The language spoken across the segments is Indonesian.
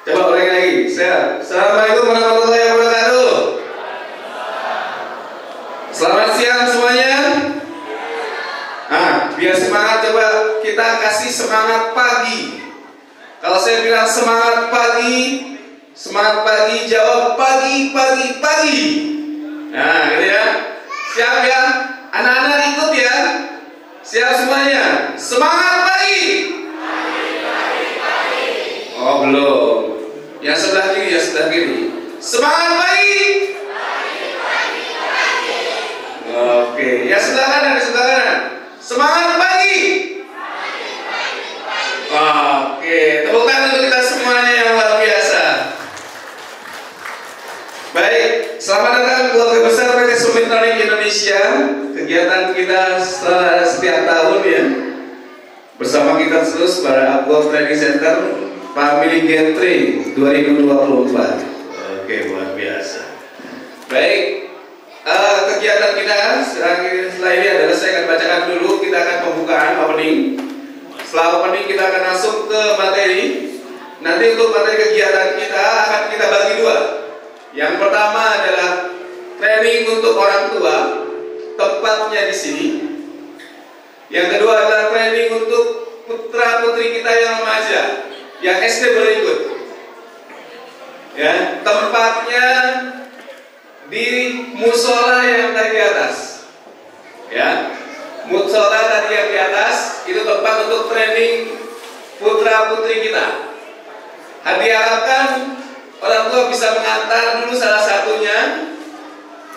Coba ulangi lagi. Assalamualaikum warahmatullahi wabarakatuh. Selamat siang semuanya. Biar semangat, coba kita kasih semangat pagi. Kalau saya bilang semangat pagi jawab pagi. Nah, gitu ya. Siap ya? Anak-anak ikut ya. Siap semuanya. Semangat pagi. Oh, belum. Yang sebelah kiri, Semangat pagi. Oke, yang sebelah kanan, Semangat pagi. Oke, tepuk tangan untuk kita semuanya yang luar biasa. Baik, selamat datang keluarga besar PT Sumitronic Indonesia. Kegiatan kita setiap tahun ya. Bersama kita terus pada Upwork Training Center Family Gathering 2024. Oke, luar biasa. Baik, kegiatan kita setelah ini adalah saya akan bacakan dulu. Kita akan pembukaan opening. Setelah opening kita akan langsung ke materi. Nanti untuk materi kegiatan kita akan kita bagi dua. Yang pertama adalah training untuk orang tua, tempatnya di sini. Yang kedua adalah training untuk putra putri kita yang remaja, yang SD boleh ikut. Ya, tempatnya di musola yang tadi di atas. Ya, musola tadi yang di atas itu tempat untuk training putra putri kita. Diharapkan orang tua bisa mengantar dulu salah satunya.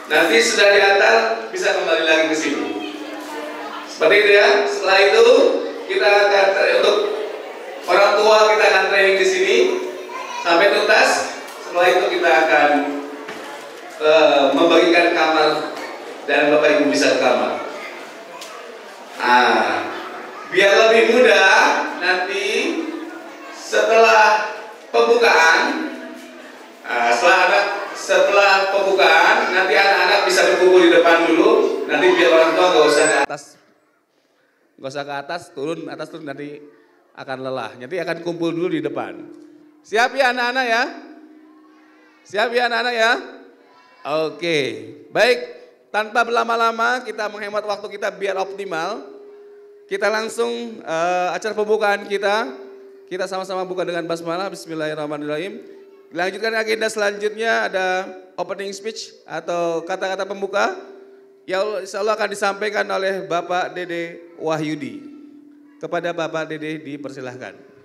Nanti sudah diantar bisa kembali lagi ke sini. Seperti itu ya. Setelah itu kita akan untuk orang tua kita akan training di sini sampai tuntas. Setelah itu kita akan membagikan kamar dan Bapak Ibu bisa ke kamar. Biar lebih mudah nanti setelah pembukaan, setelah pembukaan nanti anak-anak bisa berkumpul di depan dulu. Nanti biar orang tua nggak usah ke atas, turun nanti akan lelah. Nanti akan kumpul dulu di depan. Siap ya anak-anak ya? Siap ya anak-anak ya? Oke, baik. Tanpa berlama-lama kita menghemat waktu kita biar optimal. Kita langsung acara pembukaan kita. Kita sama-sama buka dengan basmalah. Bismillahirrahmanirrahim. Lanjutkan agenda selanjutnya ada opening speech atau kata-kata pembuka. Yang insya Allah akan disampaikan oleh Bapak Dede Wahyudi. Kepada Bapak Dede dipersilahkan.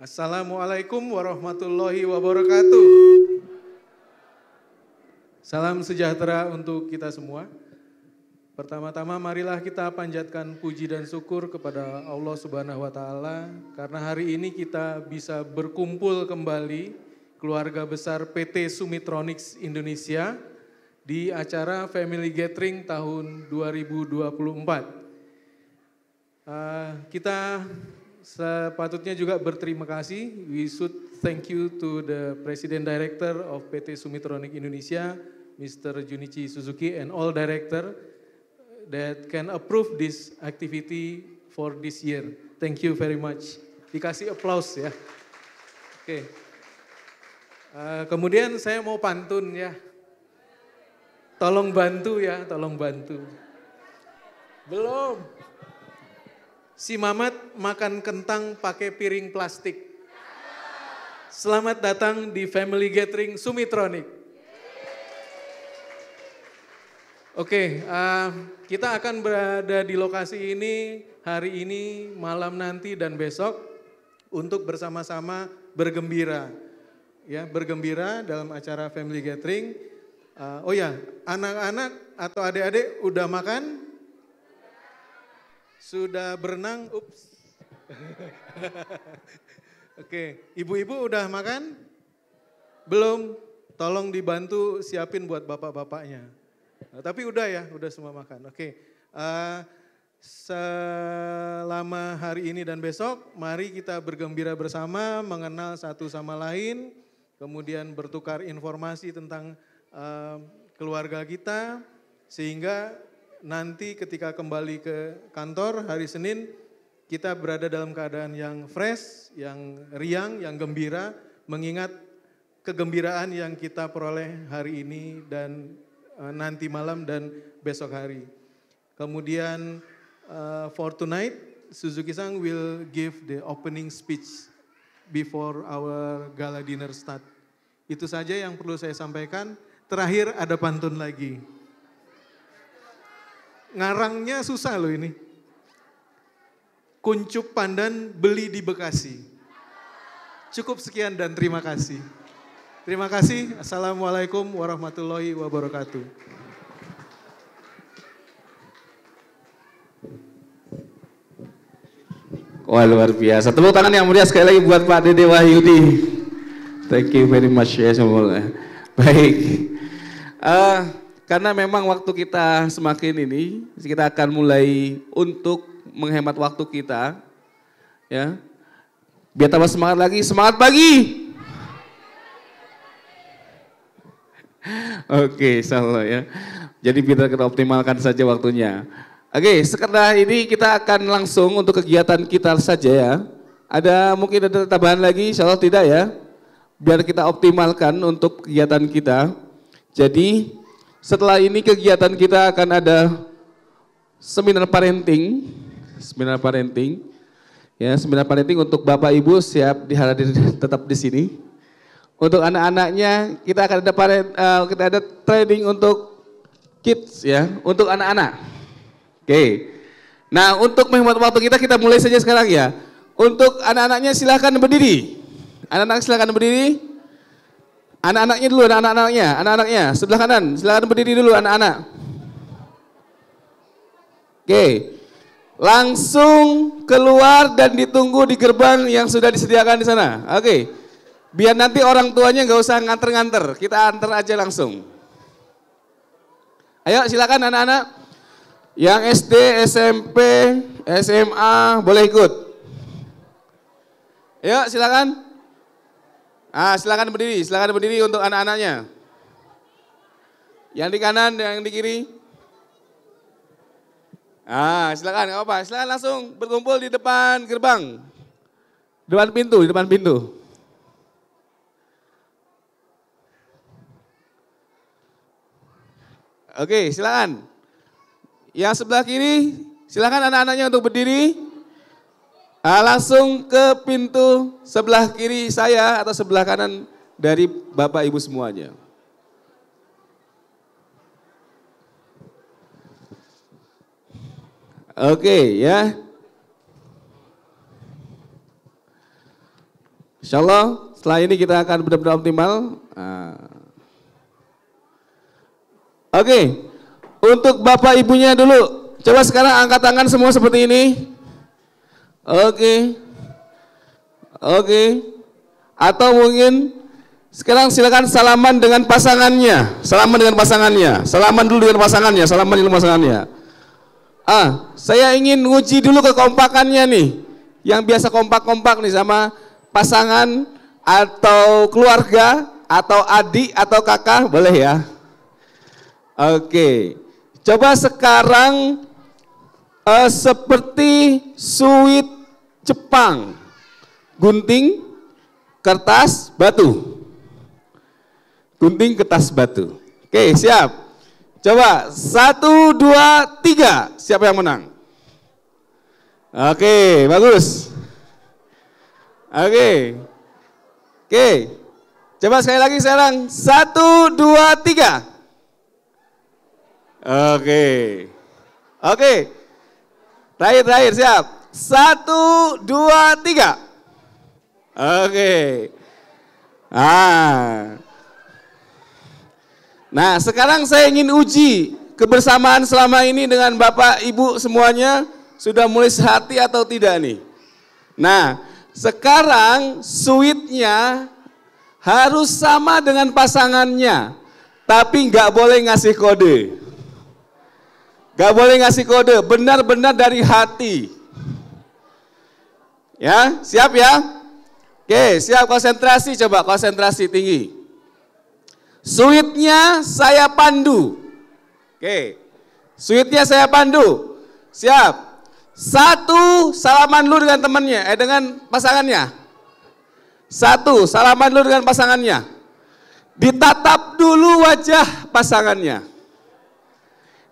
Assalamualaikum warahmatullahi wabarakatuh. Salam sejahtera untuk kita semua. Pertama-tama marilah kita panjatkan puji dan syukur kepada Allah Subhanahu wa taala karena hari ini kita bisa berkumpul kembali keluarga besar PT Sumitronics Indonesia di acara Family Gathering tahun 2024. Kita sepatutnya juga berterima kasih. We should thank you to the President Director of PT Sumitronic Indonesia, Mr. Junichi Suzuki, and all director that can approve this activity for this year. Thank you very much. Dikasih applause ya. Oke. Kemudian saya mau pantun ya. Tolong bantu ya, tolong bantu. Belum. Si Mamat makan kentang pakai piring plastik. Selamat datang di Family Gathering Sumitronic. Oke, kita akan berada di lokasi ini hari ini, malam nanti dan besok untuk bersama-sama bergembira. Ya, bergembira dalam acara Family Gathering. Oh ya, anak-anak atau adik-adik udah makan? Sudah berenang? Ups. Oke, ibu-ibu udah makan? Belum? Tolong dibantu siapin buat bapak-bapaknya. Tapi udah ya, udah semua makan. Oke. selama hari ini dan besok, mari kita bergembira bersama, mengenal satu sama lain, kemudian bertukar informasi tentang keluarga kita, sehingga nanti ketika kembali ke kantor hari Senin, kita berada dalam keadaan yang fresh, yang riang, yang gembira, mengingat kegembiraan yang kita peroleh hari ini dan nanti malam dan besok hari. Kemudian for tonight, Suzuki-san will give the opening speech before our gala dinner start. Itu saja yang perlu saya sampaikan. Terakhir ada pantun lagi. Ngarangnya susah loh ini. Kuncup pandan beli di Bekasi. Cukup sekian dan terima kasih. Terima kasih. Assalamualaikum warahmatullahi wabarakatuh. Wah, luar biasa. Tepuk tangan yang meriah sekali lagi buat Pak Dede Wahyudi. Thank you very much ya semuanya. Baik. Karena memang waktu kita semakin ini, kita akan mulai untuk menghemat waktu kita, ya. Biar tambah semangat lagi, semangat pagi. Oke, insyaallah ya. Jadi kita optimalkan saja waktunya. Oke, sekarang ini kita akan langsung untuk kegiatan kita saja ya. Mungkin ada tambahan lagi, insyaallah tidak ya. Biar kita optimalkan untuk kegiatan kita. Jadi setelah ini kegiatan kita akan ada seminar parenting. Ya, seminar parenting untuk Bapak Ibu siap dihadir tetap di sini. Untuk anak-anaknya kita akan ada training untuk kids ya, untuk anak-anak. Oke. Nah, untuk menghemat waktu kita mulai saja sekarang ya. Untuk anak-anaknya silakan berdiri. Anak-anak silakan berdiri. Anak-anaknya dulu, anak-anaknya sebelah kanan, silakan berdiri dulu anak-anak. Oke. Langsung keluar dan ditunggu di gerbang yang sudah disediakan di sana. Oke. Biar nanti orang tuanya nggak usah nganter-nganter, kita antar aja langsung. Ayo silakan anak-anak. Yang SD, SMP, SMA boleh ikut. Ayo silakan. Silakan berdiri untuk anak-anaknya. Yang di kanan, yang di kiri. Silakan, nggak apa-apa. Silakan langsung berkumpul di depan gerbang. Di depan pintu. Oke, silakan. Yang sebelah kiri, silakan anak-anaknya untuk berdiri. Langsung ke pintu sebelah kiri saya atau sebelah kanan dari Bapak Ibu semuanya. Oke ya. Insyaallah setelah ini kita akan benar-benar optimal. Oke. Untuk Bapak Ibunya dulu. Coba sekarang angkat tangan semua seperti ini. Oke. Atau mungkin sekarang silakan salaman dengan pasangannya. Salaman dulu dengan pasangannya. Saya ingin uji dulu kekompakannya nih. Yang biasa kompak-kompak nih sama pasangan atau keluarga atau adik atau kakak, boleh ya? Oke. Coba sekarang seperti suit Jepang. Gunting, kertas, batu. Oke, siap. Coba 1, 2, 3. Siapa yang menang? Oke, bagus. Oke. Coba sekali lagi sekarang. 1, 2, 3. Oke. Terakhir siap. 1, 2, 3. Oke. Nah, sekarang saya ingin uji kebersamaan selama ini dengan Bapak Ibu semuanya sudah mulai sehati atau tidak nih. Nah, sekarang suitnya harus sama dengan pasangannya, tapi nggak boleh ngasih kode. Gak boleh ngasih kode, benar-benar dari hati. Ya, siap ya? Oke, siap, konsentrasi, coba konsentrasi tinggi. Suitnya saya pandu. Oke, suitnya saya pandu. Siap. Satu, salaman lu dengan temannya, dengan pasangannya. Satu, salaman lu dengan pasangannya. Ditatap dulu wajah pasangannya.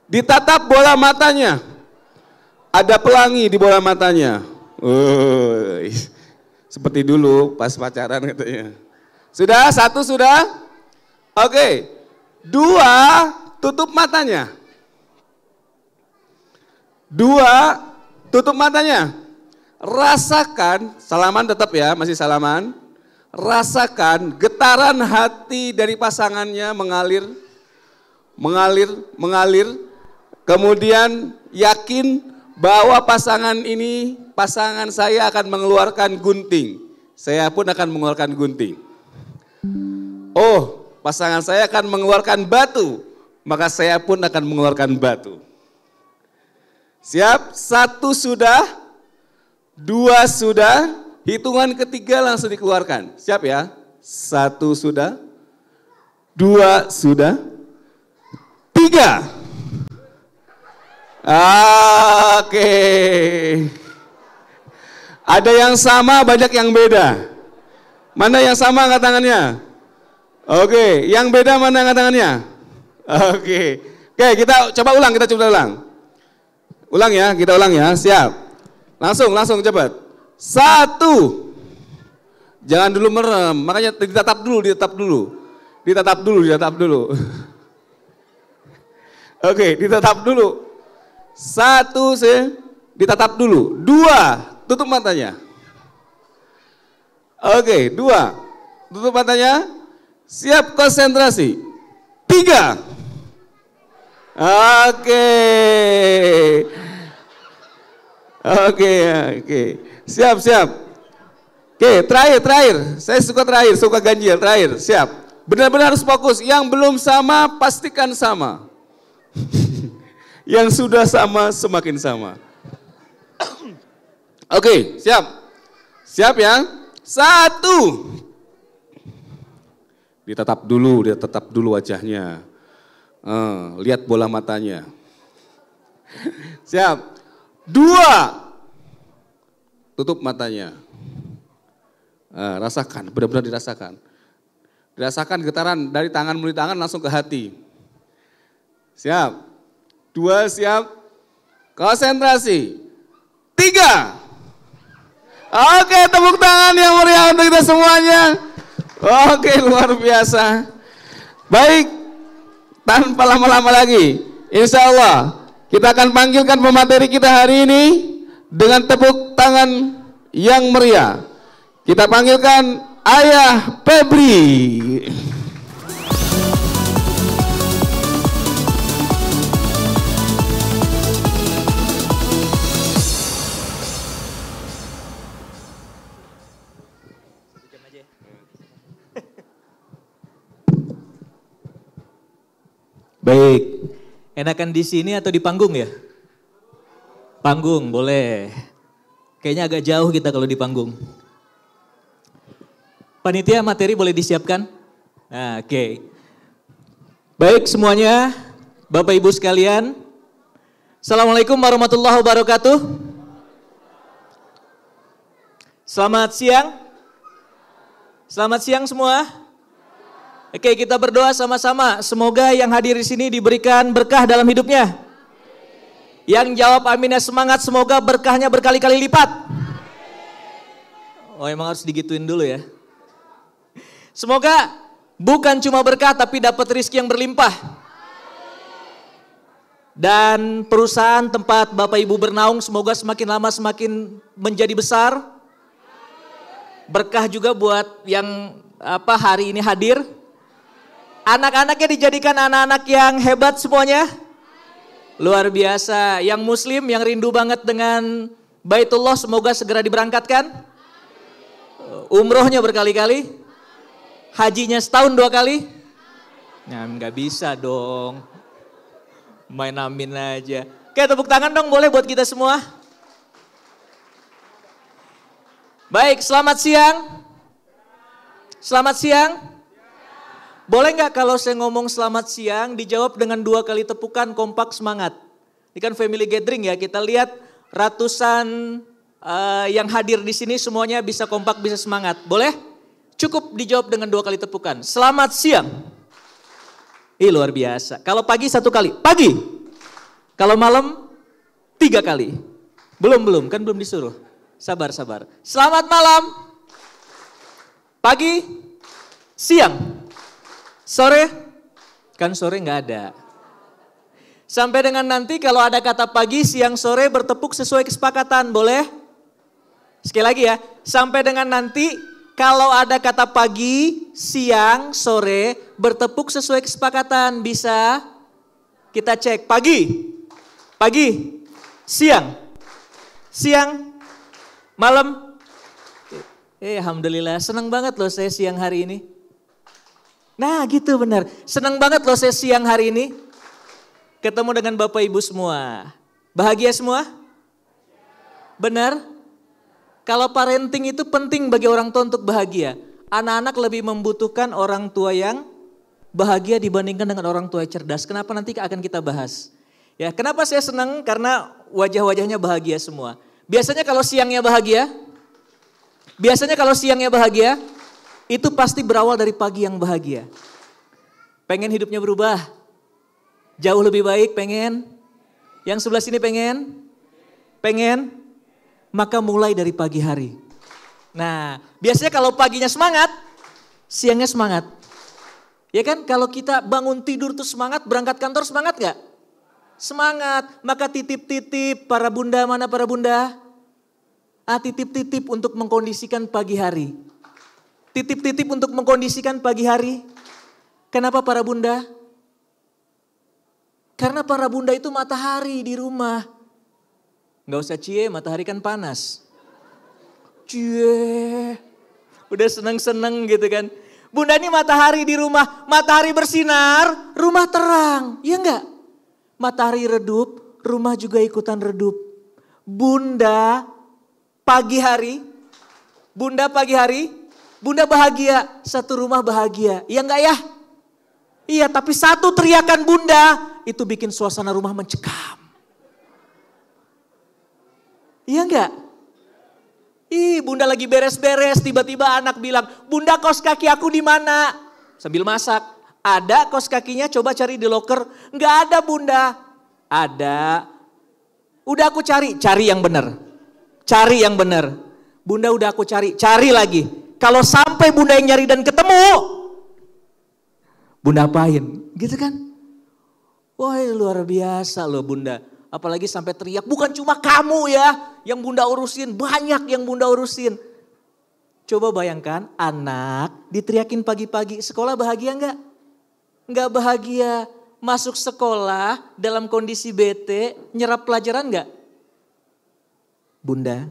Ditatap bola matanya. Ada pelangi di bola matanya. Seperti dulu pas pacaran katanya. Sudah, satu sudah? Oke. Dua, tutup matanya. Dua, tutup matanya. Rasakan, salaman tetap ya, masih salaman. Rasakan getaran hati dari pasangannya mengalir. Kemudian yakin bahwa pasangan saya akan mengeluarkan gunting. Saya pun akan mengeluarkan gunting. Oh, pasangan saya akan mengeluarkan batu. Maka saya pun akan mengeluarkan batu. Siap? Satu sudah. Dua sudah. Hitungan ketiga langsung dikeluarkan. Siap ya? Satu sudah. Dua sudah. Tiga. Oke. Ada yang sama, banyak yang beda. Mana yang sama angkat tangannya? Oke, yang beda mana angkat tangannya? Oke, kita coba ulang, Ulang ya, kita ulang ya, siap. Langsung cepat. Satu. Jangan dulu merem, makanya ditatap dulu. Oke, ditatap dulu. Satu, ditatap dulu. Dua, tutup matanya. Oke, dua, tutup matanya. Siap, konsentrasi. Tiga. Oke. Siap. Oke, terakhir. Saya suka terakhir, suka ganjil, terakhir. Siap. Benar-benar harus fokus. Yang belum sama, pastikan sama. Yang sudah sama, semakin sama. Oke, siap. Siap ya. Satu. Ditatap dulu wajahnya. Lihat bola matanya. Siap. Dua. Tutup matanya. Rasakan, benar-benar dirasakan. Dirasakan getaran dari tangan mulai tangan langsung ke hati. Siap. Dua, siap. Konsentrasi. Tiga. Oke, tepuk tangan yang meriah untuk kita semuanya. Oke, luar biasa. Baik, tanpa lama-lama lagi, insya Allah kita akan panggilkan pemateri kita hari ini dengan tepuk tangan yang meriah. Kita panggilkan Ayah Febri. Baik, enakan di sini atau di panggung ya? Panggung, boleh. Kayaknya agak jauh kita kalau di panggung. Panitia materi boleh disiapkan? Nah, oke. Baik semuanya, Bapak Ibu sekalian. Assalamualaikum warahmatullahi wabarakatuh. Selamat siang. Selamat siang semua. Oke, kita berdoa sama-sama. Semoga yang hadir di sini diberikan berkah dalam hidupnya. Yang jawab aminnya semangat, semoga berkahnya berkali-kali lipat. Oh, emang harus digituin dulu ya. Semoga bukan cuma berkah tapi dapat rezeki yang berlimpah. Dan perusahaan tempat Bapak Ibu bernaung semoga semakin lama semakin menjadi besar. Berkah juga buat yang hari ini hadir. Anak-anaknya dijadikan anak-anak yang hebat semuanya. Luar biasa. Yang muslim yang rindu banget dengan Baitullah semoga segera diberangkatkan. Umrohnya berkali-kali. Hajinya setahun 2 kali. Nah, nggak bisa dong. Main amin aja. Oke, tepuk tangan dong boleh buat kita semua. Baik, selamat siang. Selamat siang. Boleh nggak kalau saya ngomong selamat siang dijawab dengan 2 kali tepukan kompak semangat. Ini kan family gathering ya, kita lihat ratusan yang hadir di sini semuanya bisa kompak, bisa semangat. Boleh? Cukup dijawab dengan 2 kali tepukan. Selamat siang. Luar biasa. Kalau pagi 1 kali. Pagi. Kalau malam 3 kali. Belum, kan belum disuruh. Sabar. Selamat malam. Pagi. Siang. Sore. Kan sore nggak ada. Sampai dengan nanti kalau ada kata pagi, siang, sore bertepuk sesuai kesepakatan. Boleh? Sekali lagi ya. Sampai dengan nanti kalau ada kata pagi, siang, sore bertepuk sesuai kesepakatan. Bisa? Kita cek. Pagi, siang, malam. Alhamdulillah, senang banget loh saya siang hari ini. Nah gitu benar, senang banget loh saya siang hari ini. Ketemu dengan Bapak Ibu semua. Bahagia semua? Benar? Kalau parenting itu penting bagi orang tua untuk bahagia. Anak-anak lebih membutuhkan orang tua yang bahagia dibandingkan dengan orang tua yang cerdas. Kenapa nanti akan kita bahas. Ya, kenapa saya senang? Karena wajah-wajahnya bahagia semua. Biasanya kalau siangnya bahagia, itu pasti berawal dari pagi yang bahagia. Pengen hidupnya berubah, jauh lebih baik, pengen. Yang sebelah sini pengen, maka mulai dari pagi hari. Nah, biasanya kalau paginya semangat, siangnya semangat. Ya kan, kalau kita bangun tidur tuh semangat, berangkat kantor semangat gak? Semangat, maka titip-titip para bunda, mana para bunda? Titip-titip untuk mengkondisikan pagi hari. Titip-titip untuk mengkondisikan pagi hari. Kenapa para bunda? Karena para bunda itu matahari di rumah. Gak usah cie, matahari kan panas. Cie, udah seneng-seneng gitu kan. Bunda ini matahari di rumah, matahari bersinar, rumah terang. Iya enggak? Matahari redup, rumah juga ikutan redup. Bunda pagi hari, bunda bahagia, satu rumah bahagia. Iya enggak ya? Iya, tapi satu teriakan bunda itu bikin suasana rumah mencekam. Iya enggak? Bunda lagi beres-beres, tiba-tiba anak bilang, "Bunda, kaos kaki aku di mana?" Sambil masak. Ada kaos kakinya, coba cari di loker. Enggak ada bunda. Ada. Udah aku cari yang benar. Cari yang benar. Bunda udah aku cari lagi. Kalau sampai bunda yang nyari dan ketemu, bunda apain? Gitu kan? Wah, luar biasa loh bunda. Apalagi sampai teriak, bukan cuma kamu ya yang bunda urusin, banyak yang bunda urusin. Coba bayangkan anak diteriakin pagi-pagi, sekolah bahagia enggak? Enggak bahagia. Masuk sekolah dalam kondisi bete, nyerap pelajaran enggak? Bunda,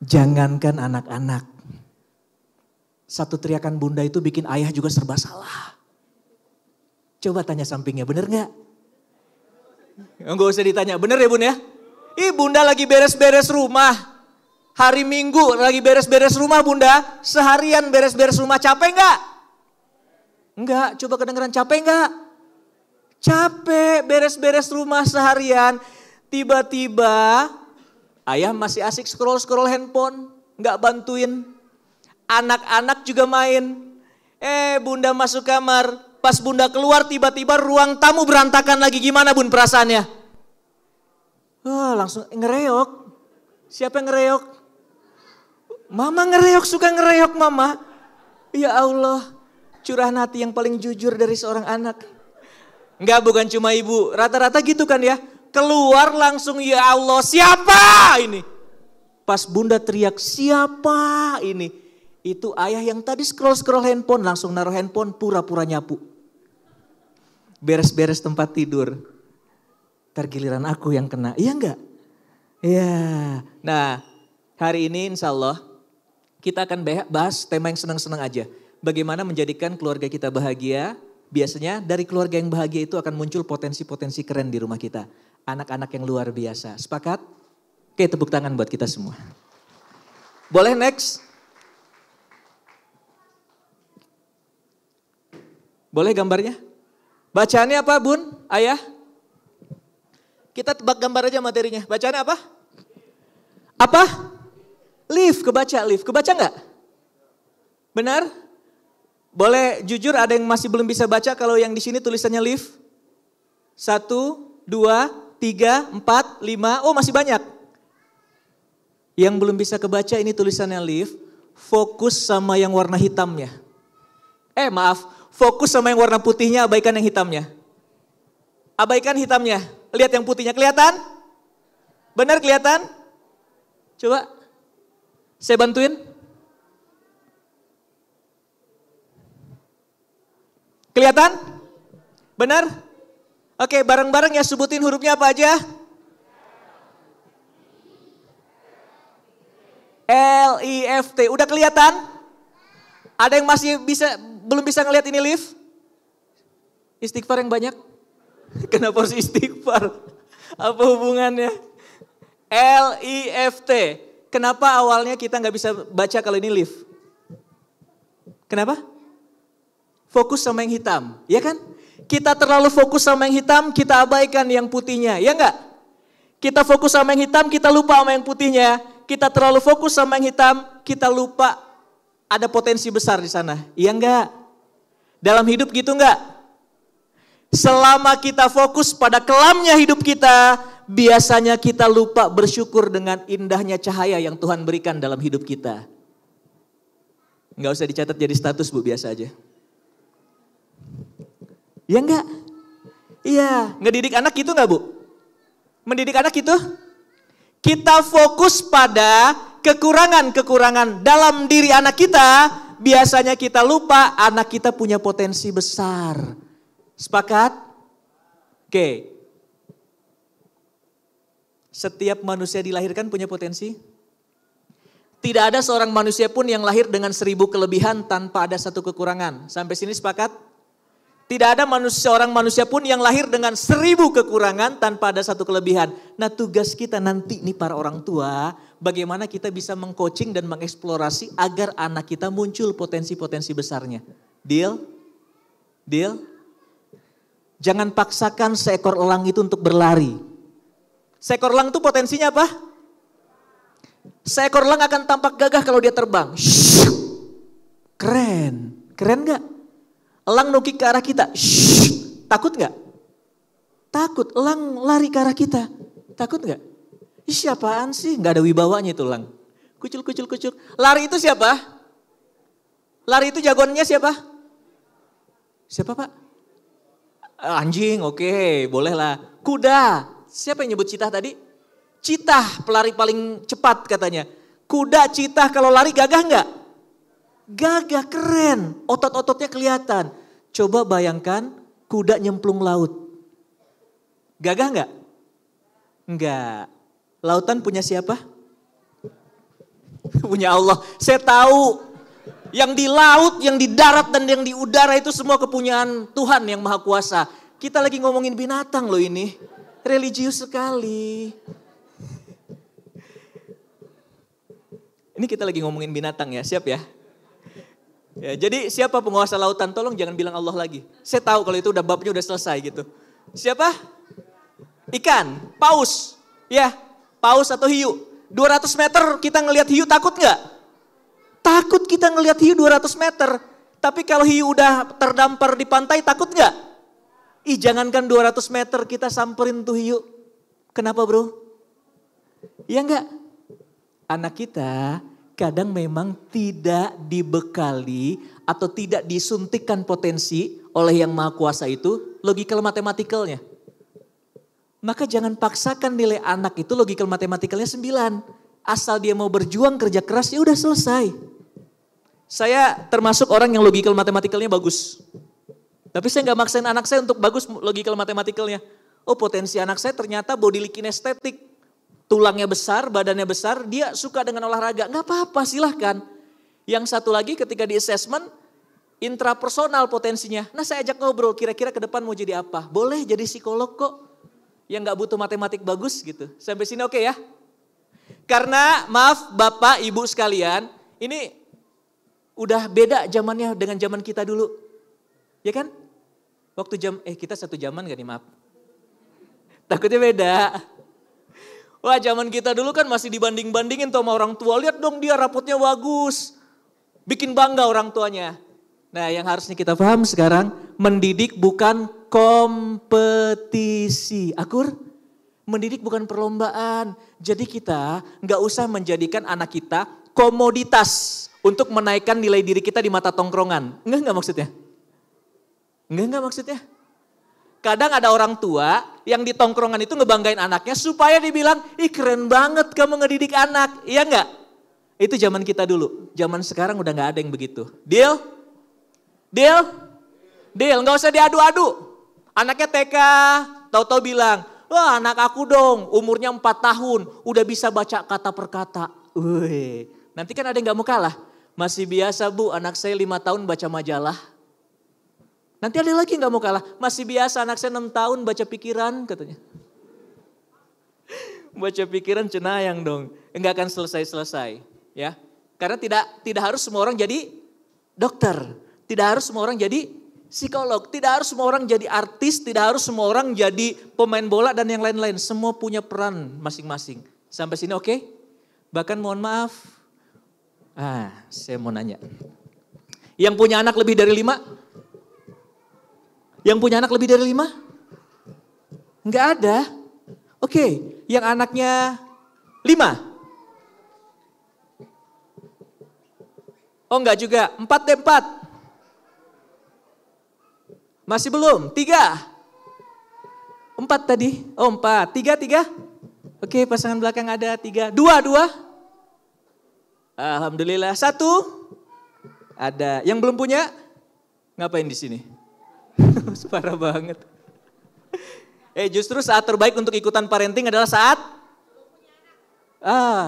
jangankan anak-anak. Satu teriakan bunda itu bikin ayah juga serba salah. Coba tanya sampingnya, bener enggak? Enggak usah ditanya, bener ya bun ya? Bunda lagi beres-beres rumah. Hari Minggu lagi beres-beres rumah bunda. Seharian beres-beres rumah, capek enggak? Enggak, coba kedengeran capek enggak? Capek beres-beres rumah seharian. Tiba-tiba ayah masih asik scroll handphone. Enggak bantuin. Anak-anak juga main. Bunda masuk kamar. Pas bunda keluar tiba-tiba ruang tamu berantakan lagi. Gimana bun perasaannya? Langsung ngereok. Siapa yang ngereok? Mama ngereok, suka ngereok mama. Ya Allah. Curahan hati yang paling jujur dari seorang anak. Enggak, bukan cuma ibu. Rata-rata gitu kan ya. Keluar langsung, ya Allah, siapa ini? Pas bunda teriak, siapa ini? Itu ayah yang tadi scroll handphone, langsung naruh handphone, pura-pura nyapu. Beres-beres tempat tidur. Tergiliran aku yang kena, iya enggak? Iya. Nah, hari ini insya Allah kita akan bahas tema yang senang-senang aja. Bagaimana menjadikan keluarga kita bahagia, biasanya dari keluarga yang bahagia itu akan muncul potensi-potensi keren di rumah kita. Anak-anak yang luar biasa. Sepakat? Oke, tepuk tangan buat kita semua. Boleh next? Boleh gambarnya? Bacaannya apa bun, ayah? Kita tebak gambar aja materinya. Bacaannya apa? Apa? Lift, kebaca nggak? Benar? Boleh jujur ada yang masih belum bisa baca kalau yang di sini tulisannya lift? 1, 2, 3, 4, 5, oh masih banyak. Yang belum bisa kebaca ini tulisannya lift, fokus sama yang warna hitamnya. Fokus sama yang warna putihnya, abaikan yang hitamnya. Abaikan hitamnya, lihat yang putihnya, kelihatan? Benar kelihatan? Coba, saya bantuin. Kelihatan? Benar? Oke, bareng-bareng ya sebutin hurufnya apa aja? L-I-F-T, udah kelihatan? Ada yang masih belum bisa ngelihat ini lift? Istighfar yang banyak? Kenapa harus istighfar? Apa hubungannya? L-I-F-T. Kenapa awalnya kita nggak bisa baca kalau ini lift? Kenapa? Fokus sama yang hitam, ya kan? Kita terlalu fokus sama yang hitam, kita abaikan yang putihnya, ya enggak? Kita fokus sama yang hitam, kita lupa sama yang putihnya. Kita terlalu fokus sama yang hitam, kita lupa ada potensi besar di sana, iya enggak? Dalam hidup gitu enggak? Selama kita fokus pada kelamnya hidup kita, biasanya kita lupa bersyukur dengan indahnya cahaya yang Tuhan berikan dalam hidup kita. Enggak usah dicatat jadi status bu, biasa aja. Ya enggak? Iya, ngedidik anak gitu enggak bu? Mendidik anak itu? Kita fokus pada kekurangan-kekurangan dalam diri anak kita, biasanya kita lupa anak kita punya potensi besar. Sepakat? Oke. Setiap manusia dilahirkan punya potensi? Tidak ada seorang manusia pun yang lahir dengan 1000 kelebihan tanpa ada satu kekurangan. Sampai sini sepakat? Tidak ada seorang manusia pun yang lahir dengan 1000 kekurangan tanpa ada satu kelebihan. Nah tugas kita nanti nih para orang tua, bagaimana kita bisa mengcoaching dan mengeksplorasi agar anak kita muncul potensi-potensi besarnya. Deal? Deal? Jangan paksakan seekor elang itu untuk berlari. Seekor elang itu potensinya apa? Seekor elang akan tampak gagah kalau dia terbang. Keren, keren gak? Elang nukik ke arah kita, takut gak? Takut, elang lari ke arah kita, takut gak? Siapaan sih? Gak ada wibawanya itu elang. Kucul. Lari itu siapa? Lari itu jagoannya siapa? Siapa pak? Anjing, oke, boleh lah. Kuda, siapa yang nyebut citah tadi? Citah, pelari paling cepat katanya. Kuda, citah kalau lari gagah gak? Gagah, keren, otot-ototnya kelihatan. Coba bayangkan kuda nyemplung laut. Gagah enggak? Enggak. Lautan punya siapa? Punya Allah. Saya tahu yang di laut, yang di darat dan yang di udara itu semua kepunyaan Tuhan yang Maha Kuasa. Kita lagi ngomongin binatang loh ini. Religius sekali. Ini kita lagi ngomongin binatang ya, siap ya? Ya, jadi siapa penguasa lautan? Tolong jangan bilang Allah lagi. Saya tahu kalau itu udah babnya udah selesai gitu. Siapa? Ikan, paus. Ya, paus atau hiu. 200 meter kita ngelihat hiu takut nggak? Takut kita ngelihat hiu 200 meter. Tapi kalau hiu udah terdampar di pantai takut nggak? Jangankan 200 meter kita samperin tuh hiu. Kenapa bro? Iya nggak? Anak kita kadang memang tidak dibekali atau tidak disuntikkan potensi oleh yang Maha Kuasa itu logikal matematikalnya. Maka jangan paksakan nilai anak itu logikal matematikalnya 9. Asal dia mau berjuang kerja keras ya udah selesai. Saya termasuk orang yang logikal matematikalnya bagus. Tapi saya nggak maksain anak saya untuk bagus logikal matematikalnya. Oh potensi anak saya ternyata body kinestetik. Tulangnya besar, badannya besar, dia suka dengan olahraga. Nggak apa-apa silahkan. Yang satu lagi ketika di assessment, intrapersonal potensinya. Nah saya ajak ngobrol, kira-kira ke depan mau jadi apa? Boleh jadi psikolog kok, yang gak butuh matematik bagus gitu. Sampai sini oke ya? Karena maaf Bapak Ibu sekalian, ini udah beda zamannya dengan zaman kita dulu. Ya kan? Waktu kita satu zaman gak nih maaf? Takutnya beda. Wah zaman kita dulu kan masih dibanding-bandingin tuh sama orang tua. Lihat dong dia rapotnya bagus. Bikin bangga orang tuanya. Nah yang harusnya kita paham sekarang, mendidik bukan kompetisi. Akur? Mendidik bukan perlombaan. Jadi kita gak usah menjadikan anak kita komoditas untuk menaikkan nilai diri kita di mata tongkrongan. Enggak maksudnya? Enggak maksudnya? Kadang ada orang tua yang di tongkrongan itu ngebanggain anaknya supaya dibilang, ih keren banget kamu ngedidik anak. Iya enggak? Itu zaman kita dulu. Zaman sekarang udah gak ada yang begitu. Deal? Deal? Deal, gak usah diadu-adu. Anaknya TK, tahu-tahu bilang, wah anak aku dong umurnya 4 tahun udah bisa baca kata per kata. Wih, nanti kan ada yang gak mau kalah. Masih biasa Bu, anak saya 5 tahun baca majalah. Nanti ada lagi yang gak mau kalah. Masih biasa anak saya 6 tahun baca pikiran katanya. Baca pikiran cenayang dong. Enggak akan selesai-selesai. Ya, karena tidak harus semua orang jadi dokter. Tidak harus semua orang jadi psikolog. Tidak harus semua orang jadi artis. Tidak harus semua orang jadi pemain bola dan yang lain-lain. Semua punya peran masing-masing. Sampai sini oke? Bahkan mohon maaf. Saya mau nanya. Yang punya anak lebih dari 5? Yang punya anak lebih dari 5? Enggak ada. Oke, yang anaknya 5? Oh enggak juga, 4 deh 4. Masih belum, 3. 4 tadi, oh 4, 3. Oke pasangan belakang ada 3, 2. Alhamdulillah, 1. Ada, yang belum punya ngapain di sini? Parah banget. Justru saat terbaik untuk ikutan parenting adalah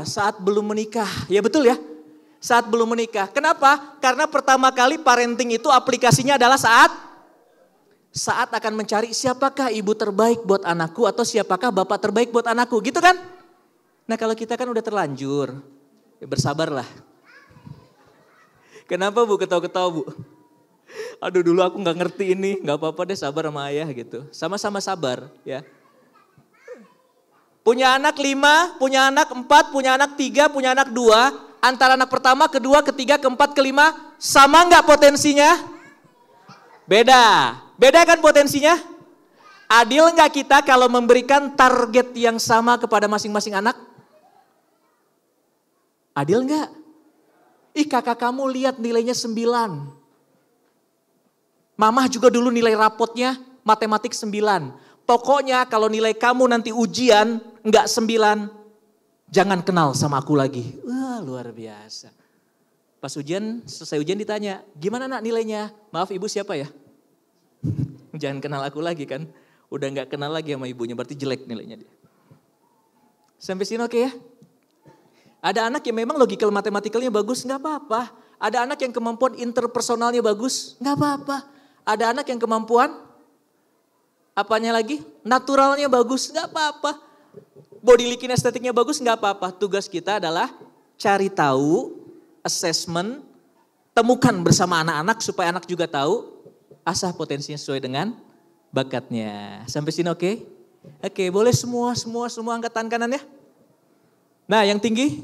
saat belum menikah. Ya betul ya. Saat belum menikah. Kenapa? Karena pertama kali parenting itu aplikasinya adalah saat akan mencari siapakah ibu terbaik buat anakku atau siapakah bapak terbaik buat anakku. Gitu kan? Nah kalau kita kan udah terlanjur. Ya bersabarlah. Kenapa Bu ketawa-ketawa Bu? Aduh dulu aku gak ngerti ini, gak apa-apa deh sabar sama ayah gitu. Sama-sama sabar ya. Punya anak 5, punya anak 4, punya anak 3, punya anak 2. Antara anak pertama, kedua, ketiga, keempat, kelima. Sama gak potensinya? Beda. Beda kan potensinya? Adil gak kita kalau memberikan target yang sama kepada masing-masing anak? Adil gak? Ih kakak kamu lihat nilainya 9. Mamah juga dulu nilai rapotnya matematik 9. Pokoknya kalau nilai kamu nanti ujian enggak 9, jangan kenal sama aku lagi. Wah luar biasa. Pas selesai ujian ditanya, gimana nak nilainya? Maaf ibu siapa ya? Jangan kenal aku lagi kan. Udah enggak kenal lagi sama ibunya, berarti jelek nilainya dia. Sampai sini oke ya? Ada anak yang memang logikal matematikalnya bagus, enggak apa-apa. Ada anak yang kemampuan interpersonalnya bagus, enggak apa-apa. Ada anak yang kemampuan apanya lagi? Naturalnya bagus, enggak apa-apa. Body licking estetiknya bagus, enggak apa-apa. Tugas kita adalah cari tahu, assessment, temukan bersama anak-anak supaya anak juga tahu asah potensinya sesuai dengan bakatnya. Sampai sini oke? Oke, boleh semua angkat tangan kanan ya. Nah, yang tinggi?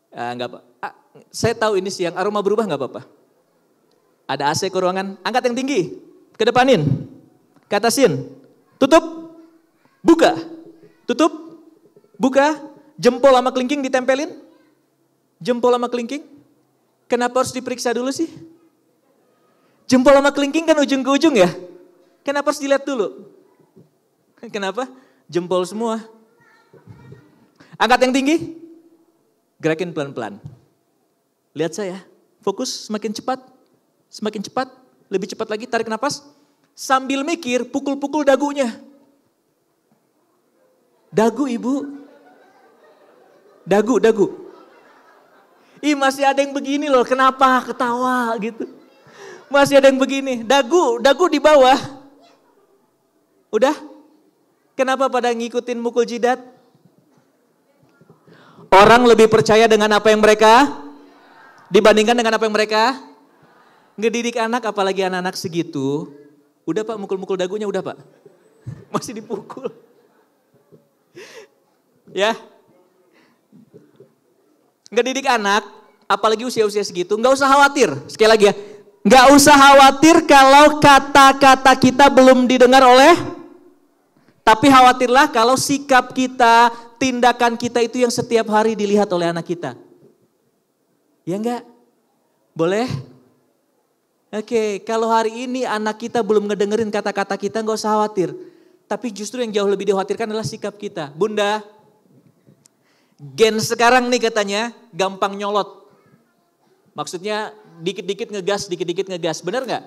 Enggak apa. Saya tahu ini siang aroma berubah enggak apa-apa. Ada AC ke ruangan, angkat yang tinggi, kedepanin, ke atasin, tutup, buka, tutup, buka, jempol sama kelingking ditempelin, jempol sama kelingking, kenapa harus diperiksa dulu sih? Jempol sama kelingking kan ujung ke ujung ya, kenapa harus dilihat dulu? Kenapa? Jempol semua. Angkat yang tinggi, gerakin pelan-pelan. Lihat saya, fokus semakin cepat. Semakin cepat, lebih cepat lagi, tarik nafas. Sambil mikir, pukul-pukul dagunya. Dagu ibu. Dagu. Ih masih ada yang begini loh, kenapa ketawa gitu. Masih ada yang begini, dagu di bawah. Udah? Kenapa pada ngikutin mukul jidat? Orang lebih percaya dengan apa yang mereka dibandingkan dengan apa yang mereka ngedidik anak, apalagi anak-anak segitu. Udah Pak, mukul-mukul dagunya udah Pak. Masih dipukul. Ya. Ngedidik anak, apalagi usia-usia segitu, nggak usah khawatir. Sekali lagi ya, nggak usah khawatir kalau kata-kata kita belum didengar oleh, tapi khawatirlah kalau sikap kita, tindakan kita itu yang setiap hari dilihat oleh anak kita. Ya enggak? Boleh? Oke, kalau hari ini anak kita belum ngedengerin kata-kata kita, nggak usah khawatir. Tapi justru yang jauh lebih dikhawatirkan adalah sikap kita. Bunda, gen sekarang nih katanya gampang nyolot. Maksudnya dikit-dikit ngegas. Bener nggak?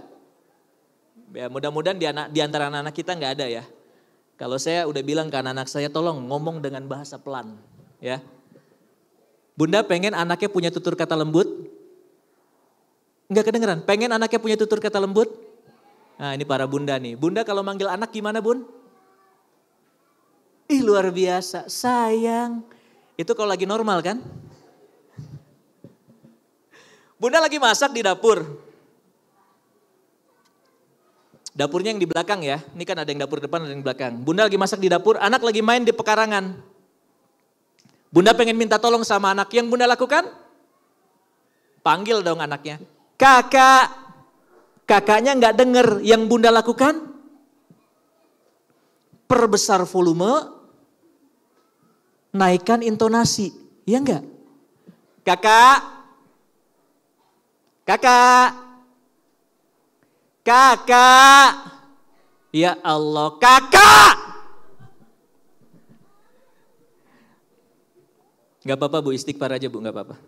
Ya, mudah-mudahan di antara anak-anak kita nggak ada ya. Kalau saya udah bilang ke anak-anak saya, tolong ngomong dengan bahasa pelan. Ya. Bunda pengen anaknya punya tutur kata lembut? Enggak kedengeran? Pengen anaknya punya tutur kata lembut? Nah ini para bunda nih. Bunda kalau manggil anak gimana bun? Ih luar biasa, sayang. Itu kalau lagi normal kan? Bunda lagi masak di dapur. Dapurnya yang di belakang ya. Ini kan ada yang dapur depan, ada yang belakang. Bunda lagi masak di dapur, anak lagi main di pekarangan. Bunda pengen minta tolong sama anak. Yang bunda lakukan? Panggil dong anaknya. Kakak. Kakaknya nggak denger. Yang bunda lakukan? Perbesar volume. Naikkan intonasi. Iya enggak? Kakak. Kakak. Kakak. Ya Allah, kakak. Gak apa-apa Bu, istighfar aja Bu, gak apa-apa.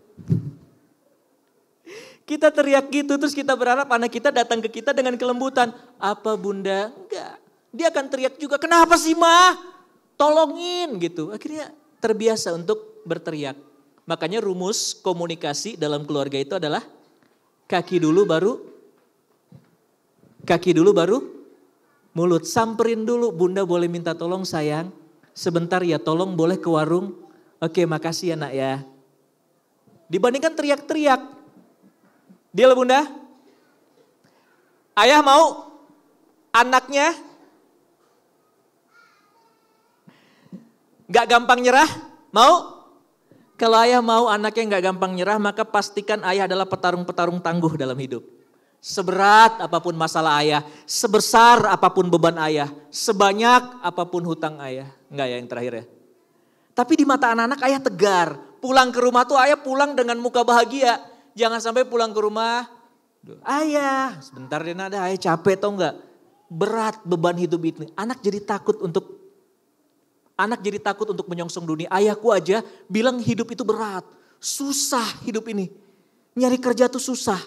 Kita teriak gitu, terus kita berharap anak kita datang ke kita dengan kelembutan. Apa bunda? Enggak. Dia akan teriak juga, kenapa sih Ma? Tolongin gitu. Akhirnya terbiasa untuk berteriak. Makanya rumus komunikasi dalam keluarga itu adalah kaki dulu baru mulut. Samperin dulu, bunda boleh minta tolong sayang. Sebentar ya tolong boleh ke warung. Oke makasih ya nak ya. Dibandingkan teriak-teriak. Deal bunda? Ayah mau anaknya gak gampang nyerah? Mau? Kalau ayah mau anaknya gak gampang nyerah, maka pastikan ayah adalah petarung-petarung tangguh dalam hidup. Seberat apapun masalah ayah, sebesar apapun beban ayah, sebanyak apapun hutang ayah. Enggak ya yang terakhir ya. Tapi di mata anak-anak ayah tegar. Pulang ke rumah tuh ayah pulang dengan muka bahagia. Jangan sampai pulang ke rumah, ayah sebentar deh nada, ayah capek tau enggak. Berat beban hidup ini. Anak jadi takut untuk menyongsong dunia. Ayahku aja bilang hidup itu berat. Susah hidup ini. Nyari kerja tuh susah.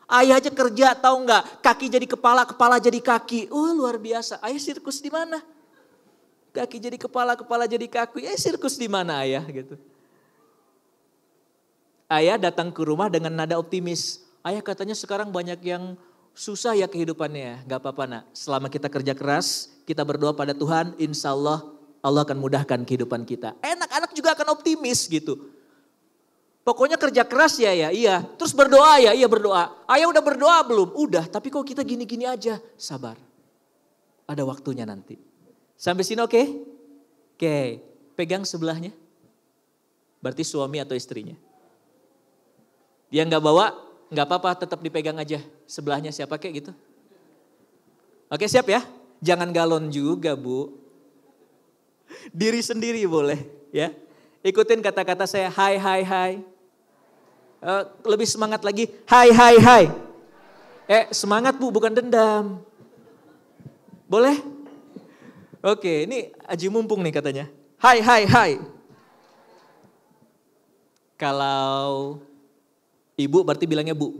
Ayah aja kerja tahu nggak? Kaki jadi kepala, kepala jadi kaki. Luar biasa. Ayah sirkus di mana? Kaki jadi kepala, kepala jadi kaki. Sirkus di mana ayah gitu. Ayah datang ke rumah dengan nada optimis. Ayah katanya sekarang banyak yang susah ya kehidupannya. Gak apa-apa nak. Selama kita kerja keras, kita berdoa pada Tuhan. Insya Allah akan mudahkan kehidupan kita. Anak-anak juga akan optimis gitu. Pokoknya kerja keras ya, iya. Terus berdoa ya, iya berdoa. Ayah udah berdoa belum? Udah, tapi kok kita gini-gini aja. Sabar. Ada waktunya nanti. Sampai sini oke? Oke, pegang sebelahnya. Berarti suami atau istrinya. Dia gak bawa, gak apa-apa tetap dipegang aja. Sebelahnya siapa kek gitu. Oke siap ya? Jangan galon juga Bu. Diri sendiri boleh ya. Ikutin kata-kata saya, hai hai hai. Lebih semangat lagi, hai hai hai. Semangat Bu, bukan dendam. Boleh? Oke, ini Aji mumpung nih katanya. Hai hai hai. Kalau ibu berarti bilangnya bu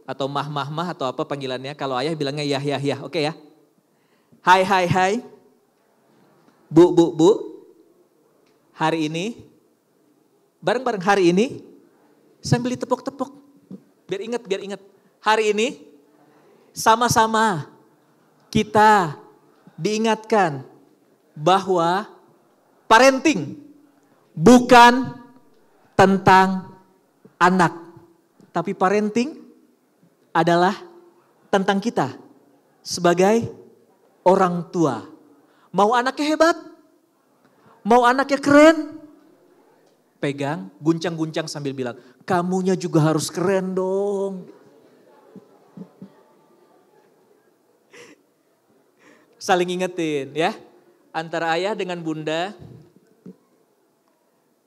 atau mah atau apa panggilannya. Kalau ayah bilangnya yah. Oke ya. Hai hai hai. Bu. Hari ini bareng-bareng hari ini sambil ditepuk-tepuk. Biar ingat. Hari ini sama-sama kita diingatkan bahwa parenting bukan tentang anak, tapi parenting adalah tentang kita sebagai orang tua. Mau anaknya hebat, mau anaknya keren, pegang, guncang-guncang sambil bilang, kamunya juga harus keren dong. Saling ingetin ya, antara ayah dengan bunda.